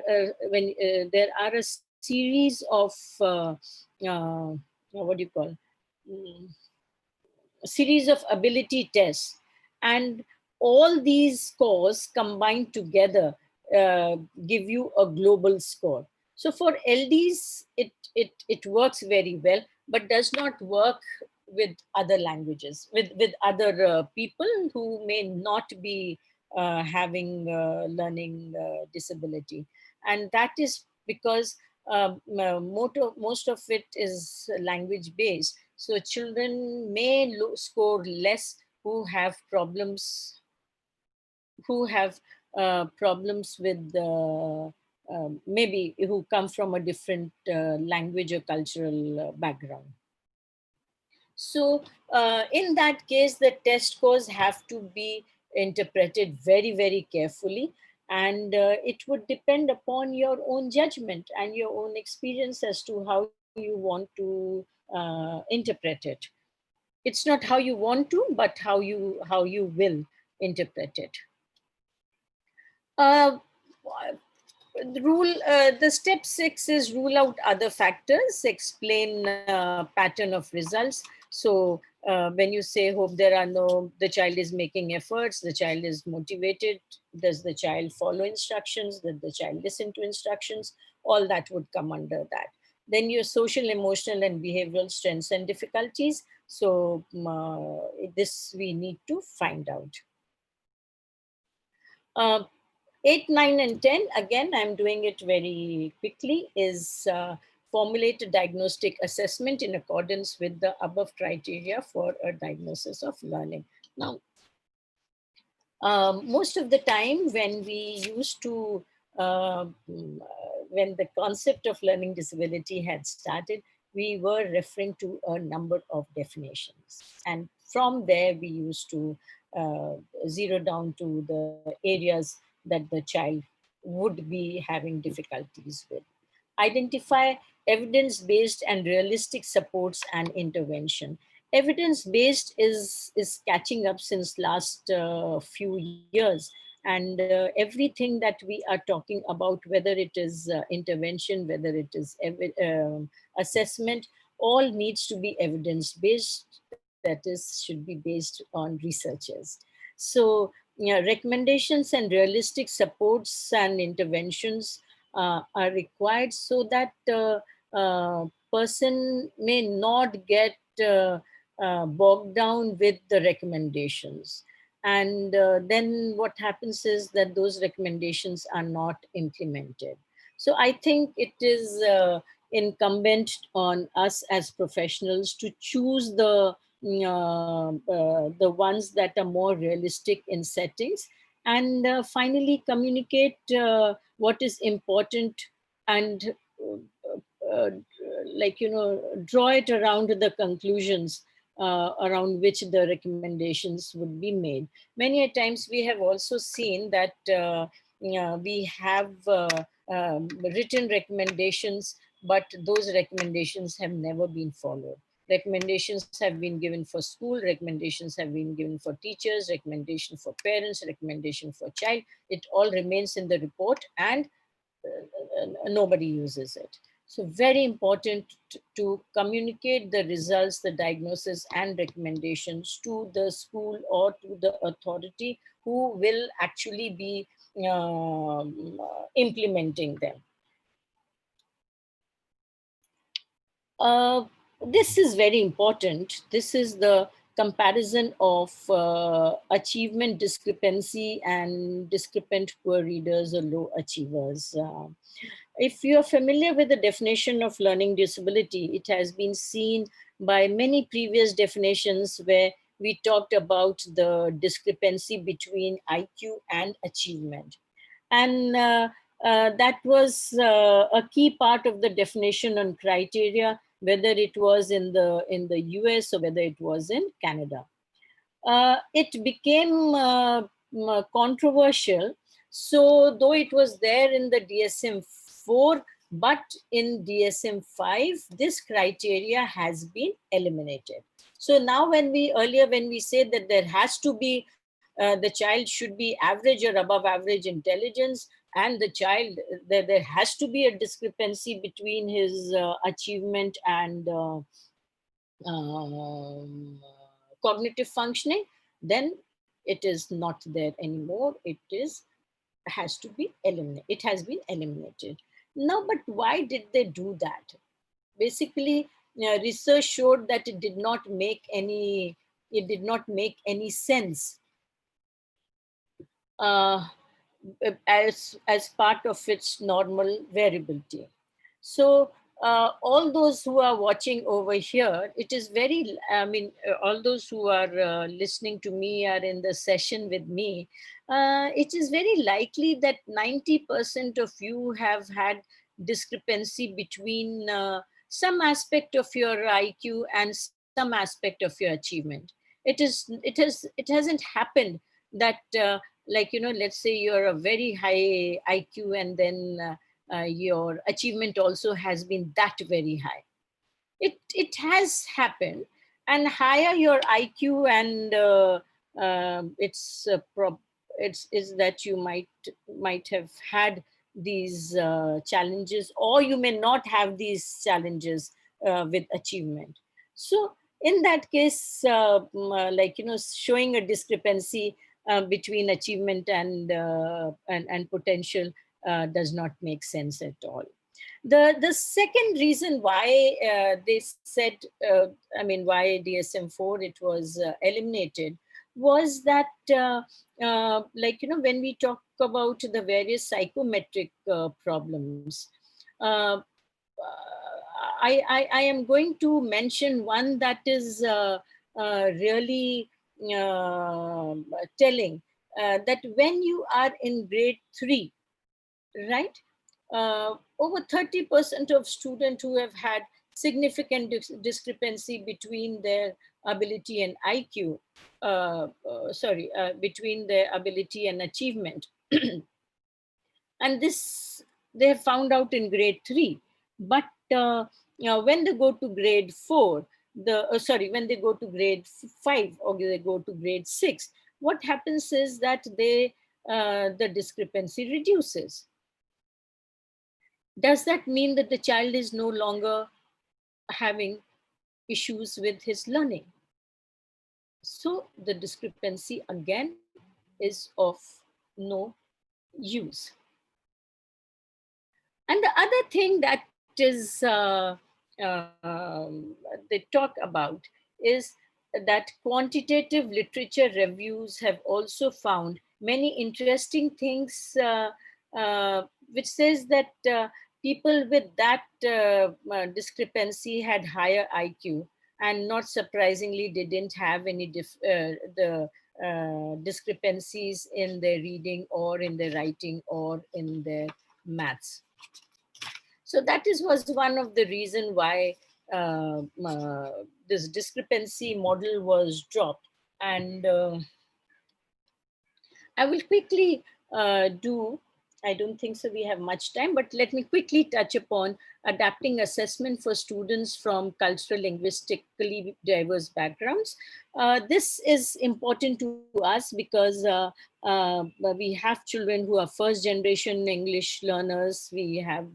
a series of uh, what do you call? Mm, series of ability tests, and all these scores combined together uh, give you a global score. So for LDs it works very well, but does not work with other languages, with other people who may not be having learning disability. And that is because most of it is language based. So children may score less who have problems with maybe who come from a different language or cultural background. So in that case, the test scores have to be interpreted very, very carefully. And it would depend upon your own judgment and your own experience as to how you want to interpret it. It's not how you want to, but how you will interpret it. Uh, the step 6 is rule out other factors, explain pattern of results. So when you say hope, the child is making efforts, the child is motivated, does the child follow instructions, does the child listen to instructions, all that would come under that. Then your social, emotional, and behavioral strengths and difficulties. So this we need to find out. Uh, 8, 9, and 10, again, I'm doing it very quickly, is formulate a diagnostic assessment in accordance with the above criteria for a diagnosis of learning. Now, most of the time when we used to, when the concept of learning disability had started, we were referring to a number of definitions. And from there, we used to uh, zero down to the areas that the child would be having difficulties with. Identify evidence-based and realistic supports and intervention. Evidence-based is catching up since last few years, and everything that we are talking about, whether it is intervention, whether it is assessment, all needs to be evidence-based, that is, should be based on researchers. So yeah, recommendations and realistic supports and interventions are required, so that person may not get bogged down with the recommendations. And then what happens is that those recommendations are not implemented. So I think it is incumbent on us as professionals to choose the ones that are more realistic in settings, and finally communicate what is important, and uh, like, draw it around the conclusions around which the recommendations would be made. Many a times we have also seen that we have written recommendations, but those recommendations have never been followed. Recommendations have been given for school, recommendations have been given for teachers, recommendation for parents, recommendation for child. It all remains in the report, and nobody uses it. So very important to communicate the results, the diagnosis and recommendations to the school or to the authority who will actually be implementing them. Uh, this is very important. This is the comparison of achievement discrepancy and discrepant poor readers or low achievers. If you're familiar with the definition of learning disability, it has been seen by many previous definitions where we talked about the discrepancy between IQ and achievement. And that was a key part of the definition and criteria, whether it was in the US or whether it was in Canada. It became controversial. So though it was there in the DSM-4, but in DSM-5, this criteria has been eliminated. So now when we said that there has to be, the child should be average or above average intelligence, and the child, there has to be a discrepancy between his achievement and um, cognitive functioning, then it is not there anymore. Has to be eliminated. It has been eliminated. Now, but why did they do that? Basically, research showed that it did not make any sense uh, as part of its normal variability. So all those who are watching over here, it is very, I mean, all those who are listening to me are in the session with me. It is very likely that 90% of you have had discrepancy between some aspect of your IQ and some aspect of your achievement. It hasn't happened that like, let's say you're a very high IQ, and then your achievement also has been that very high. It has happened, and higher your IQ, and it's is that you might have had these challenges, or you may not have these challenges with achievement. So In that case, like, showing a discrepancy between achievement and potential does not make sense at all. The second reason why they said, why DSM-4 it was eliminated, was that when we talk about the various psychometric problems, uh, I am going to mention one that is really telling, that when you are in grade 3, right? Over 30% of students who have had significant discrepancy between their ability and IQ, between their ability and achievement. And this they have found out in grade 3. But when they go to grade 4, when they go to grade 5 or they go to grade 6, what happens is that the discrepancy reduces. Does that mean that the child is no longer having issues with his learning? So the discrepancy again is of no use. And the other thing that is they talk about is that quantitative literature reviews have also found many interesting things, which says that people with that discrepancy had higher IQ, and not surprisingly, they didn't have any discrepancies in their reading or in their writing or in their maths. So that was one of the reason why this discrepancy model was dropped. And I will quickly I don't think so we have much time, but let me quickly touch upon adapting assessment for students from cultural, linguistically diverse backgrounds. This is important to us because we have children who are first generation English learners. We have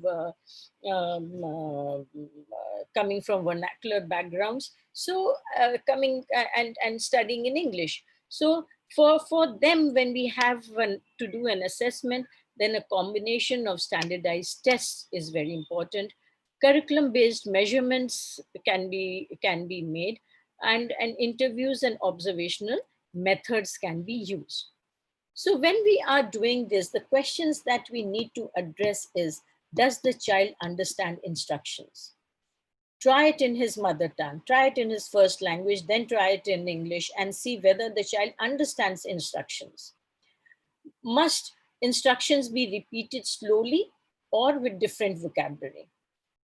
coming from vernacular backgrounds. So coming and studying in English. So for them, when we have to do an assessment, then a combination of standardized tests is very important. Curriculum-based measurements can be made, and interviews and observational methods can be used. So when we are doing this, the questions that we need to address is, does the child understand instructions? Try it in his mother tongue, try it in his first language, then try it in English and see whether the child understands instructions. Must instructions be repeated slowly or with different vocabulary?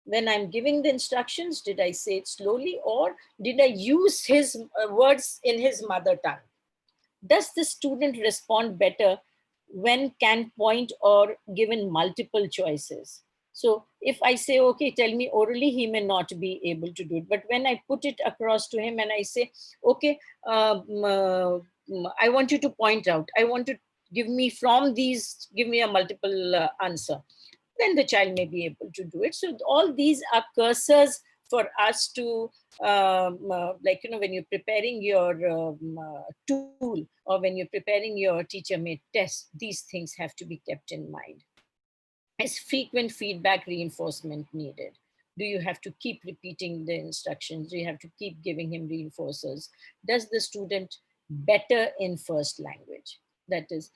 When I'm giving the instructions, did I say it slowly or did I use his words in his mother tongue? Does the student respond better when can point or given multiple choices? So if I say, okay, tell me orally, he may not be able to do it. But when I put it across to him and I say, okay, I want you to point out, I want to give me from these, give me a multiple answer, then the child may be able to do it. So all these are cursors for us to, when you're preparing your tool, or when you're preparing your teacher-made test, these things have to be kept in mind. Is frequent feedback reinforcement needed? Do you have to keep repeating the instructions? Do you have to keep giving him reinforcers? Does the student better in first language? That is,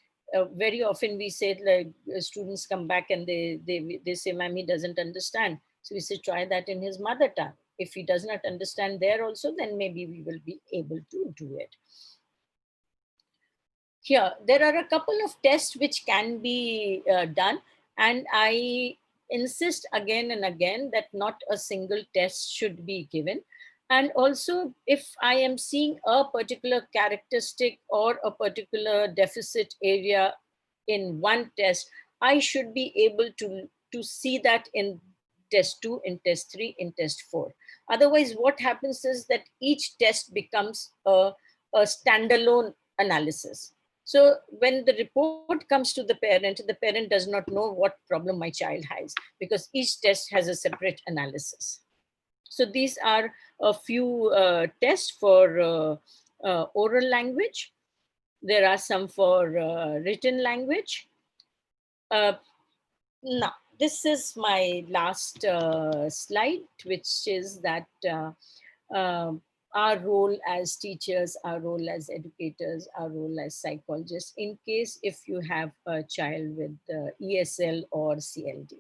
very often we say, like, students come back and they say, ma'am, he doesn't understand. So we say, try that in his mother tongue. If he does not understand there also, then maybe we will be able to do it. Here, there are a couple of tests which can be done. And I insist again and again that not a single test should be given. And also, if I am seeing a particular characteristic or a particular deficit area in one test, I should be able to see that in test 2, in test 3, in test 4. Otherwise, what happens is that each test becomes a standalone analysis. So when the report comes to the parent does not know what problem my child has, because each test has a separate analysis. So these are a few tests for oral language. There are some for written language. Uh, Now, this is my last slide, which is that uh, our role as teachers, our role as educators, our role as psychologists, in case if you have a child with ESL or CLD.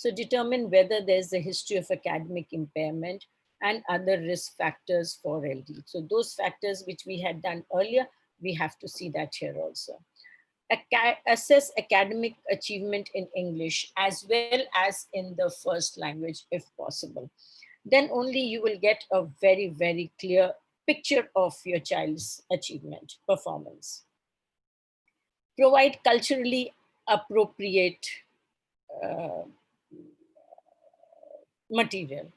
So determine whether there's a history of academic impairment and other risk factors for LD. So those factors which we had done earlier, we have to see that here also. Assess academic achievement in English as well as in the first language if possible. Then only you will get a very, very clear picture of your child's achievement performance. Provide culturally appropriate uh, material.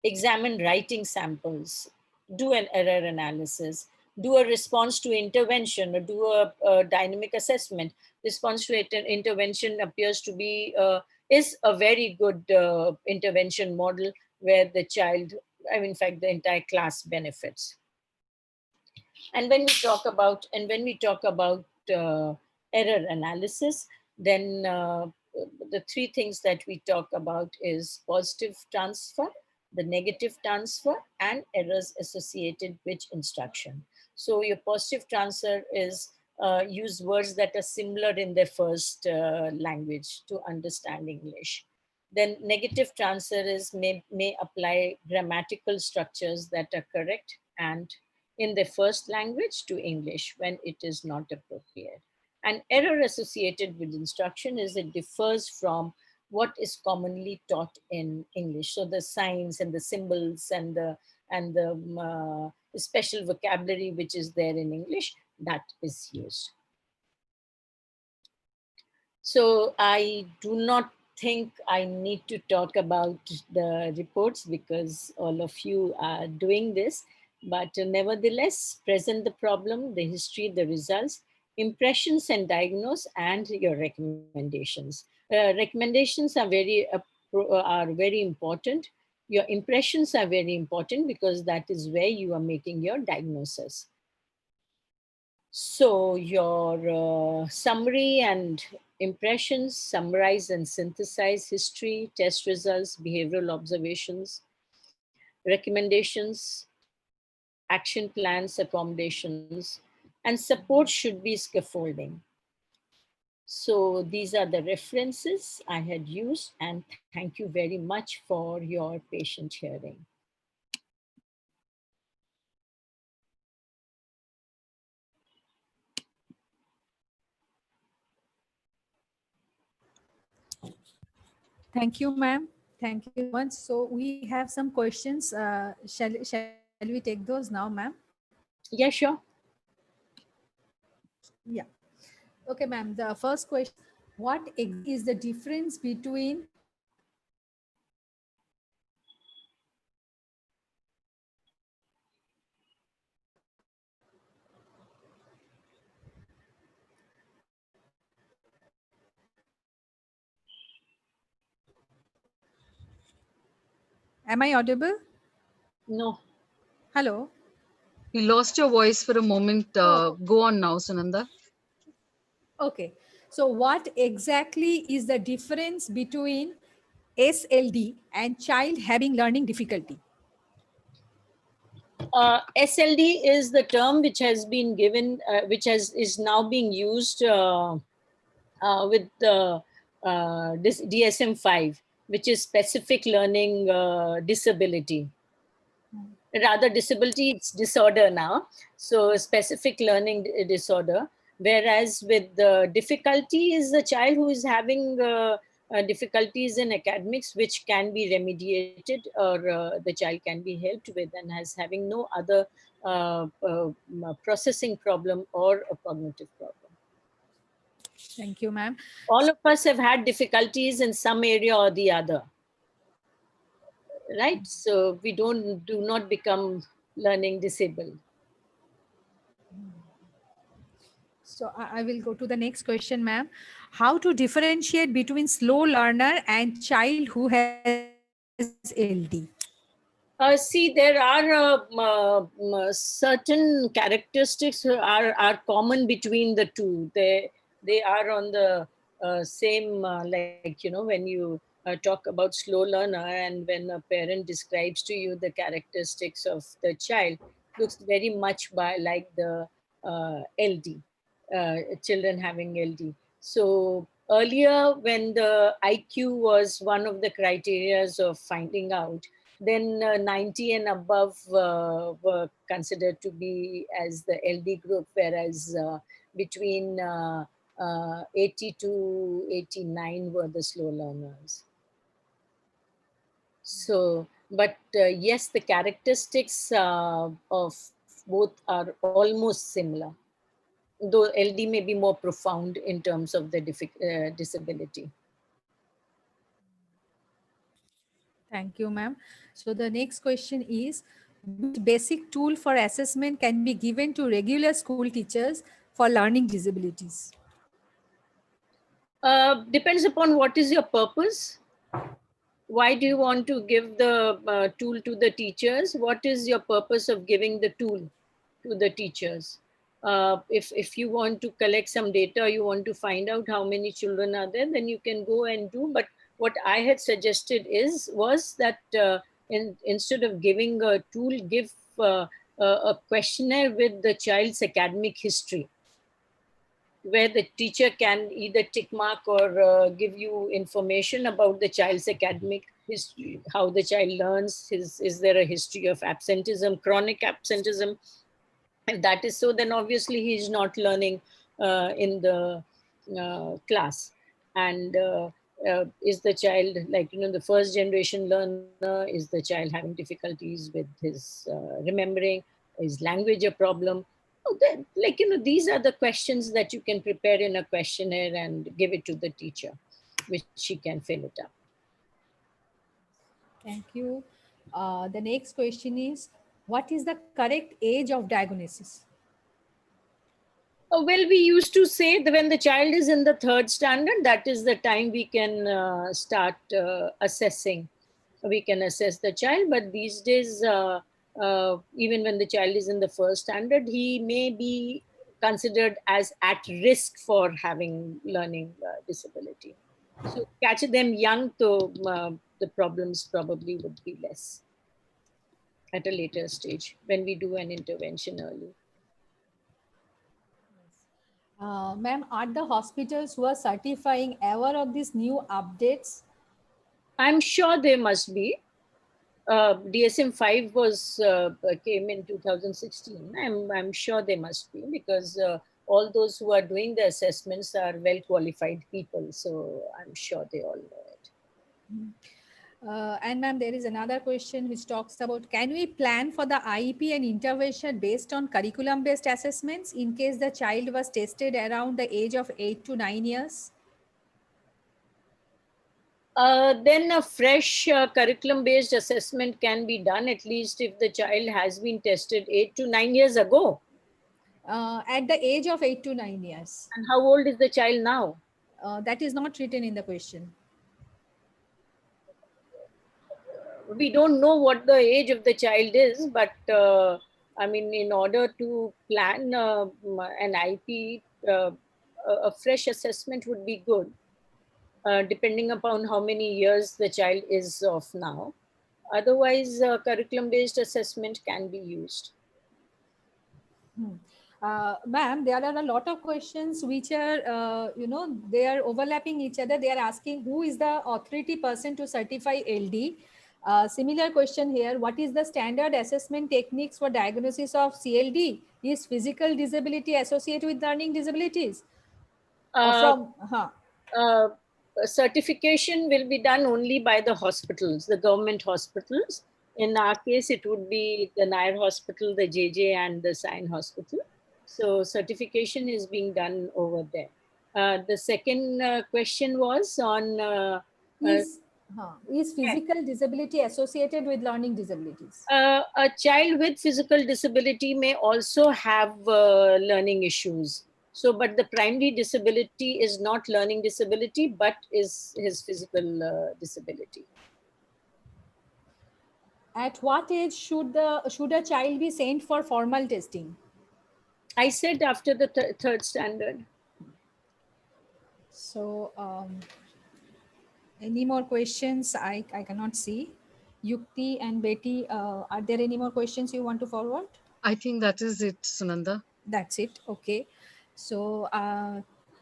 Examine writing samples, do an error analysis, do a response to intervention, or do a dynamic assessment. Response to intervention appears to be, is a very good intervention model where the child, I mean, in fact, the entire class benefits. And when we talk about error analysis, then the three things that we talk about is positive transfer, the negative transfer, and errors associated with instruction. So your positive transfer is use words that are similar in their first language to understand English. Then negative transfer is may apply grammatical structures that are correct and in their first language to English when it is not appropriate. An error associated with instruction is it differs from what is commonly taught in English. So the signs and the symbols and the special vocabulary which is there in English, that is used. So I do not think I need to talk about the reports because all of you are doing this, but nevertheless, present the problem, the history, the results, impressions and diagnose, and your recommendations. Recommendations are very important. Your impressions are very important because that is where you are making your diagnosis. So your summary and impressions, summarize and synthesize history, test results, behavioral observations, recommendations, action plans, accommodations, and support should be scaffolding. So these are the references I had used, and thank you very much for your patient hearing. Thank you, ma'am. Thank you so much. So we have some questions. Shall we take those now, ma'am? Yeah, sure. Yeah. Okay, ma'am. The first question is, what exactly is the difference between Am I audible? No. Hello. We lost your voice for a moment. Oh, Go on now, Sunanda. okay. So what exactly is the difference between SLD and child having learning difficulty? SLD is the term which has been given, which is now being used with the this DSM-5, which is specific learning disability. Rather, disability, it's disorder now. So specific learning disorder. Whereas with the difficulty is the child who is having difficulties in academics, which can be remediated or the child can be helped with and has having no other processing problem or a cognitive problem. Thank you, ma'am. All of us have had difficulties in some area or the other, right? So we do not become learning disabled. So I will go to the next question, ma'am. How to differentiate between slow learner and child who has LD? See, there are certain characteristics are common between the two. They are on the same, like, when you talk about slow learner, and when a parent describes to you the characteristics of the child, looks very much like the LD, children having LD. So earlier, when the IQ was one of the criterias of finding out, then 90 and above were considered to be as the LD group, whereas between 80 to 89 were the slow learners. So, but yes, the characteristics of both are almost similar, though LD may be more profound in terms of the disability. Thank you, ma'am. So the next question is, which basic tool for assessment can be given to regular school teachers for learning disabilities? Depends upon what is your purpose. Why do you want to give the tool to the teachers? What is your purpose of giving the tool to the teachers? If you want to collect some data, you want to find out how many children are there, then you can go and do. But what I had suggested was that instead of giving a tool, give a questionnaire with the child's academic history, where the teacher can either tick mark or give you information about the child's academic history, how the child learns, is there a history of absenteeism, chronic absenteeism. If that is so, then obviously he is not learning in the class. And is the child, like, the first generation learner? Is the child having difficulties with his remembering? Is language a problem? Oh, like, these are the questions that you can prepare in a questionnaire and give it to the teacher, which she can fill it up. Thank you. The next question is, what is the correct age of diagnosis? Well, we used to say that when the child is in the third standard, that is the time we can start assessing. We can assess the child, but these days, even when the child is in the first standard, he may be considered as at risk for having learning disability. So catch them young, so the problems probably would be less at a later stage when we do an intervention early. Ma'am, are the hospitals who are certifying aware of these new updates? I'm sure they must be. DSM-5 was came in 2016. I'm sure they must be, because all those who are doing the assessments are well qualified people. So I'm sure they all know it. And ma'am, there is another question which talks about, can we plan for the IEP and intervention based on curriculum based assessments in case the child was tested around the age of 8 to 9 years? Then a fresh curriculum-based assessment can be done, at least if the child has been tested 8 to 9 years ago. At the age of 8 to 9 years. And how old is the child now? That is not written in the question. We don't know what the age of the child is, but I mean, in order to plan an IP, a fresh assessment would be good, depending upon how many years the child is of now. Otherwise, curriculum-based assessment can be used. Ma'am, there are a lot of questions which are, they are overlapping each other. They are asking who is the authority person to certify LD. Similar question here, what is the standard assessment techniques for diagnosis of CLD? Is physical disability associated with learning disabilities? Certification will be done only by the hospitals, the government hospitals. In our case, it would be the Nair Hospital, the JJ, and the Sion Hospital. So certification is being done over there. The second question was on... is physical disability associated with learning disabilities? A child with physical disability may also have learning issues. So, but the primary disability is not learning disability, but is his physical disability. At what age should a child be sent for formal testing? I said after the third standard. So, any more questions? I cannot see. Yukti and Betty, are there any more questions you want to forward? I think that is it, Sunanda. That's it. Okay. So,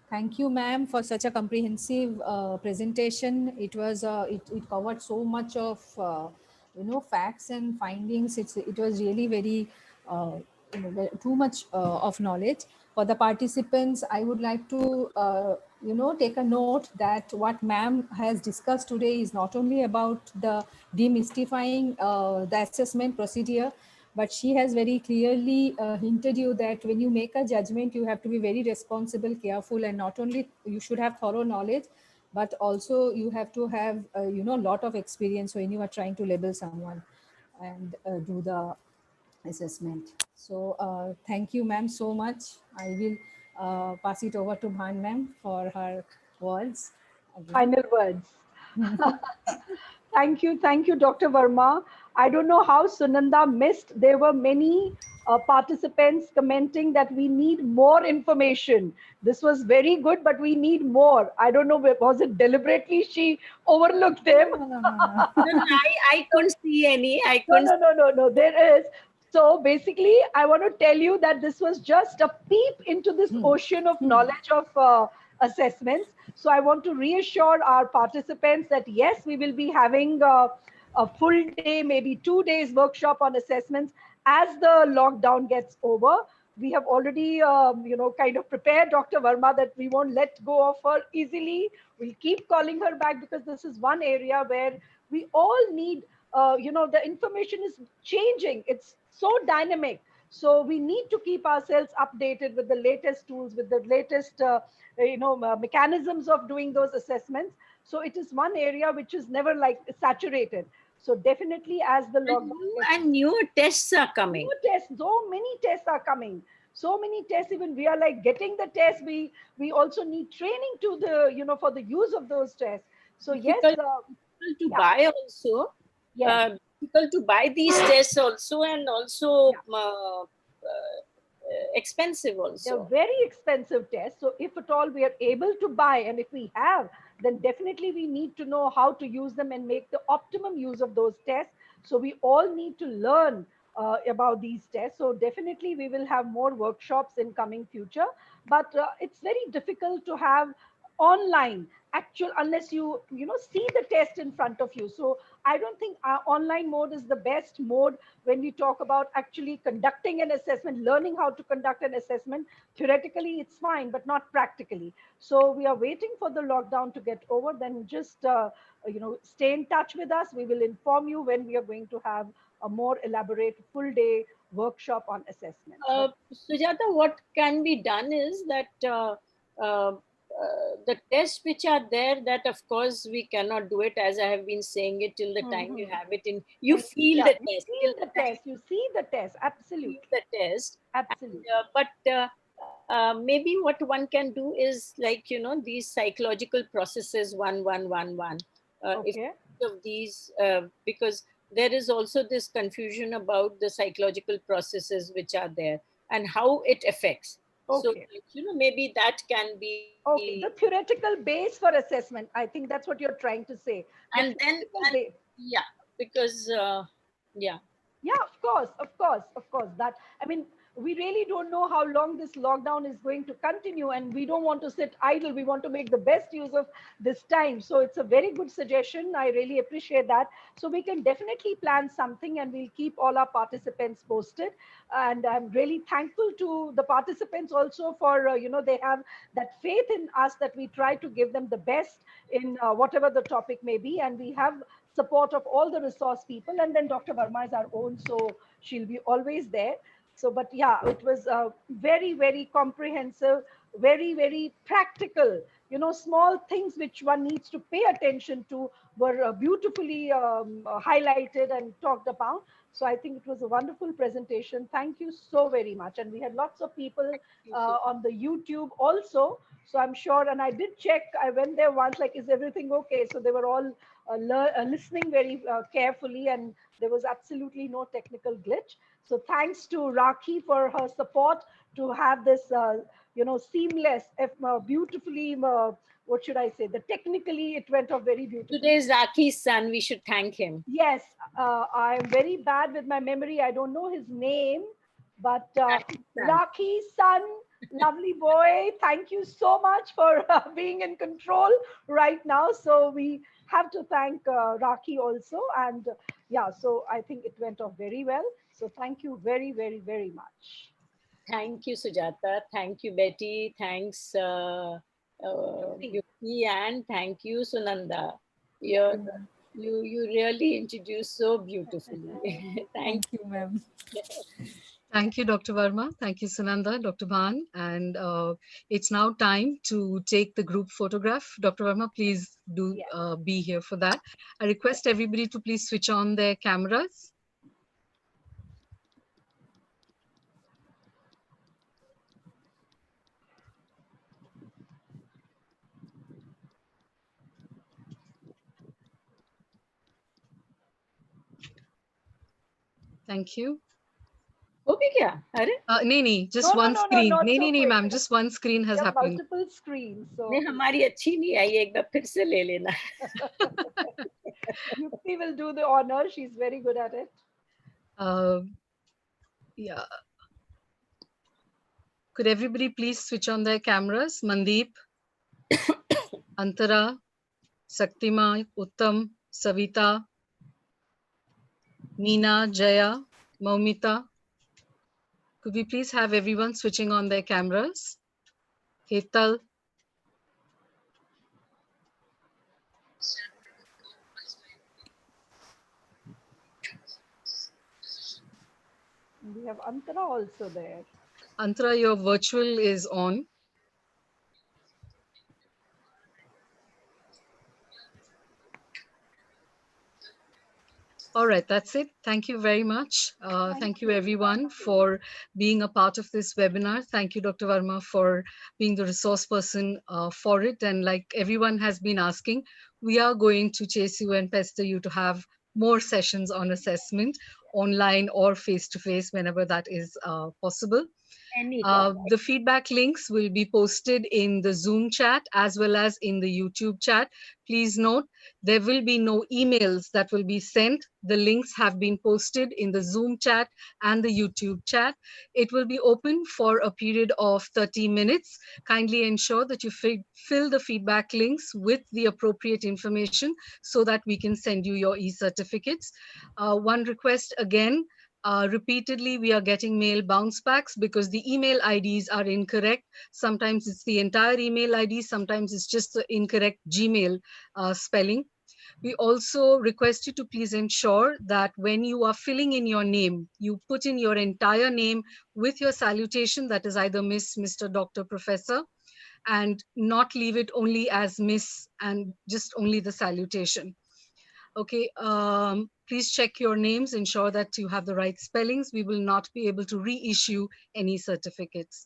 thank you, ma'am, for such a comprehensive presentation. It covered so much of facts and findings. It was really very too much of knowledge for the participants. I would like to take a note that what ma'am has discussed today is not only about the demystifying the assessment procedure, but she has very clearly hinted you that when you make a judgment, you have to be very responsible, careful, and not only you should have thorough knowledge, but also you have to have lot of experience when you are trying to label someone and do the assessment. So thank you, ma'am, so much. I will pass it over to Bhan ma'am for her words again. Final words. Thank you, Dr. Verma. I don't know how Sunanda missed. There were many participants commenting that we need more information. This was very good, but we need more. I don't know, was it deliberately she overlooked them? I couldn't see any. I No, couldn't. no, no, no, no. There is. So basically, I want to tell you that this was just a peep into this ocean of knowledge of assessments. So I want to reassure our participants that yes, we will be having a full day, maybe 2 days workshop on assessments as the lockdown gets over. We have already, kind of prepared Dr. Verma that we won't let go of her easily. We'll keep calling her back because this is one area where we all need the information is changing. It's so dynamic. So we need to keep ourselves updated with the latest tools, with the latest, mechanisms of doing those assessments. So it is one area which is never like saturated. So definitely as the lockdown And newer tests are coming. new tests, so many tests are coming. So many tests, even we are like getting the test. We also need training to for the use of those tests. So yes, Difficult to buy also. yes. Difficult to buy these tests also, and also expensive They're also. very expensive tests. So if at all we are able to buy, and if we have, then definitely we need to know how to use them and make the optimum use of those tests. So we all need to learn about these tests. So definitely we will have more workshops in coming future. But it's very difficult to have online actual unless you see the test in front of you. So I don't think our online mode is the best mode when we talk about actually conducting an assessment, learning how to conduct an assessment. Theoretically it's fine, but not practically. So we are waiting for the lockdown to get over. Then just stay in touch with us. We will inform you when we are going to have a more elaborate full day workshop on assessment. Sujata, what can be done is that uh, the tests which are there, that of course we cannot do it, as I have been saying it, till the time you have it in, you feel Yeah, the you test, feel till the the time test, you see the test, you absolutely, feel the test. absolutely. But maybe what one can do is, like, these psychological processes, one. If Okay. of these, because there is also this confusion about the psychological processes which are there and how it affects. So, Okay. like, maybe that can be, Okay, the theoretical base for assessment. I think that's what you're trying to say. The and then, theoretical base. yeah, because, yeah. Yeah, of course, of course, of course. That, I mean, we really don't know how long this lockdown is going to continue, and we don't want to sit idle. We want to make the best use of this time. So it's a very good suggestion. I really appreciate that. So we can definitely plan something, and we'll keep all our participants posted. And I'm really thankful to the participants also for they have that faith in us that we try to give them the best in whatever the topic may be, and we have support of all the resource people. And then Dr. Verma is our own, so she'll be always there. So, but yeah, it was very, very comprehensive, very, very practical. Small things which one needs to pay attention to were beautifully highlighted and talked about. So I think it was a wonderful presentation. Thank you so very much. And we had lots of people on the YouTube also. So I'm sure, and I did check, I went there once, like, is everything okay? So they were all listening very carefully, and there was absolutely no technical glitch. So thanks to Rakhi for her support to have this, seamless, beautifully, what should I say? The technically, it went off very beautifully. Today is Raki's son. We should thank him. Yes, I'm very bad with my memory. I don't know his name, but Rakhi's son, lovely boy. Thank you so much for being in control right now. So we have to thank Rakhi also. And yeah, so I think it went off very well. So thank you very, very, very much. Thank you, Sujata. Thank you, Betty. Thanks, Yukti, and thank you, Sunanda. You really introduced so beautifully. Thank you, ma'am. Thank you, Dr. Verma. Thank you, Sunanda, Dr. Bhan. And it's now time to take the group photograph. Dr. Verma, please do be here for that. I request everybody to please switch on their cameras. Thank you. Okay, kya? Nee, just one screen. Nee, ma'am, just one screen has happened. Multiple screens. So नहीं हमारी अच्छी नहीं आई एक बार फिर से ले लेना. Yukti will do the honor. She's very good at it. Yeah. Could everybody please switch on their cameras? Mandeep, Antara, Saktima, Uttam, Savita, Meena, Jaya, Maumita. Could we please have everyone switching on their cameras? Hetal. We have Antara also there. Antara, your virtual is on. All right, that's it. Thank you very much. Thank you everyone for being a part of this webinar. Thank you, Dr. Verma, for being the resource person for it. And like everyone has been asking, we are going to chase you and pester you to have more sessions on assessment, online or face-to-face, whenever that is possible. The feedback links will be posted in the Zoom chat as well as in the YouTube chat. Please note, there will be no emails that will be sent. The links have been posted in the Zoom chat and the YouTube chat. It will be open for a period of 30 minutes. Kindly ensure that you fill the feedback links with the appropriate information so that we can send you your e-certificates. One request again, repeatedly we are getting mail bounce backs because the email IDs are incorrect. Sometimes it's the entire email ID, sometimes it's just the incorrect Gmail spelling. We also request you to please ensure that when you are filling in your name, you put in your entire name with your salutation, that is either Miss, Mr., Doctor, Professor, and not leave it only as Miss and just only the salutation. Okay, please check your names, ensure that you have the right spellings. We will not be able to reissue any certificates.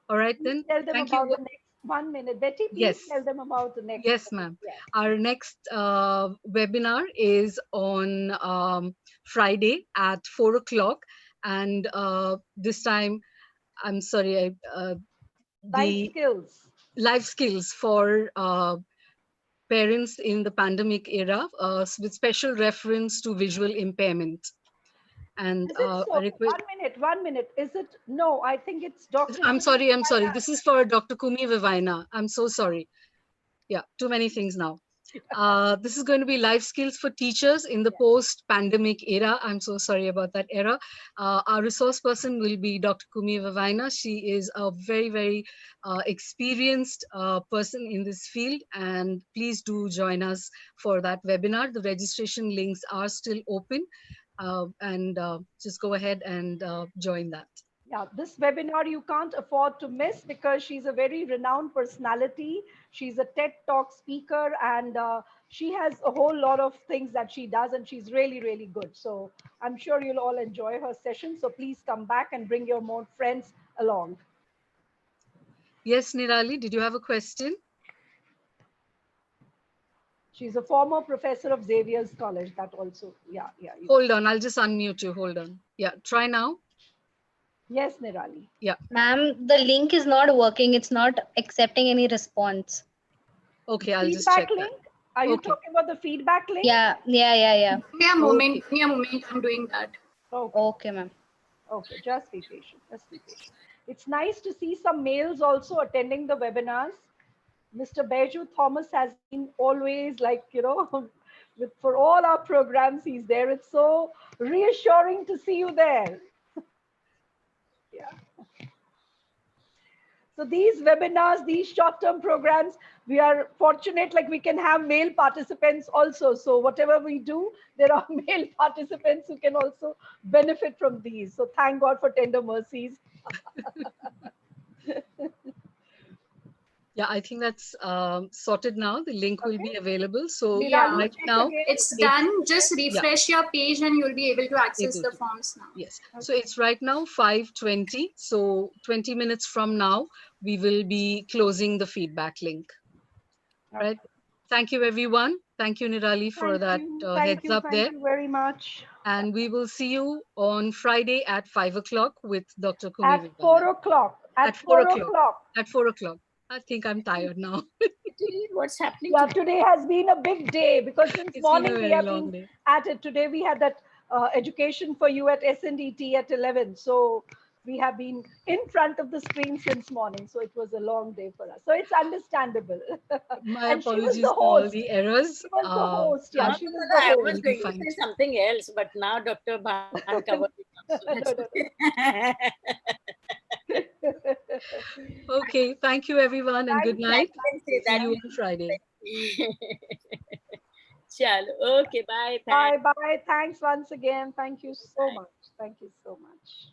All right, then. Tell them Thank about you. the next 1 minute. Betty, please Yes. tell them about the next. Yes, ma'am. Yes. Our next webinar is on Friday at 4 o'clock. And this time, I'm sorry, life skills for parents in the pandemic era with special reference to visual impairment. And is it so? 1 minute. Is it? No, I think it's Dr. I'm sorry. This is for Dr. Kumi Vivaina. I'm so sorry. Yeah, too many things now. This is going to be life skills for teachers in the post-pandemic era. I'm so sorry about that era. Our resource person will be Dr. Kumi Vivaina. She is a very, very experienced person in this field. And please do join us for that webinar. The registration links are still open. And just go ahead and join that. Yeah, this webinar you can't afford to miss because she's a very renowned personality. She's a TED Talk speaker, and she has a whole lot of things that she does, and she's really, really good. So I'm sure you'll all enjoy her session. So please come back and bring your more friends along. Yes, Nirali, did you have a question? She's a former professor of Xavier's College. That also, yeah. Hold on, I'll just unmute you. Hold on. Yeah, try now. Yes, Nirali. Yeah. Ma'am, the link is not working. It's not accepting any response. Okay, I'll just Feedback check link? that. Are you Okay. talking about the feedback link? Yeah. Give me a moment. Okay. Give me a moment. I'm doing that. Okay. Okay, ma'am. Okay, just be patient. Just be patient. It's nice to see some males also attending the webinars. Mr. Beju Thomas has been always like, for all our programs, he's there. It's so reassuring to see you there. Yeah. So these webinars, these short-term programs, we are fortunate like we can have male participants also. So whatever we do, there are male participants who can also benefit from these. So thank God for tender mercies. Yeah, I think that's sorted now. The link will be available. So Nirali, right check now, again. It's done. Just yeah, refresh your page and you'll be able to access able the to. forms now. Yes. So it's right now 5:20. So 20 minutes from now, we will be closing the feedback link. Right. Thank you, everyone. Thank you, Nirali, for that heads up there. Thank you very much. And we will see you on Friday at 5 o'clock with Dr. Kumi At Vivana. 4 o'clock. At 4 o'clock. At 4 o'clock. I think I'm tired now. What's happening? Yeah, today has been a big day because since It's been morning a we very have long been day. at it. Today we had that education for you at SNDT at 11. So we have been in front of the screen since morning. So it was a long day for us. So it's understandable. My And she was apologies the for all host. the errors. She was the host. Yeah, I'm she was No, the I was host. be going to fine. say something else, but now Dr. Bhan covered it up. So that's Okay. Thank you, everyone, and good Thank you. night. can say See that. you on Friday. Chalo. Okay, bye. Thanks. Bye bye. Thanks once again. Thank you so much. Thank you so much.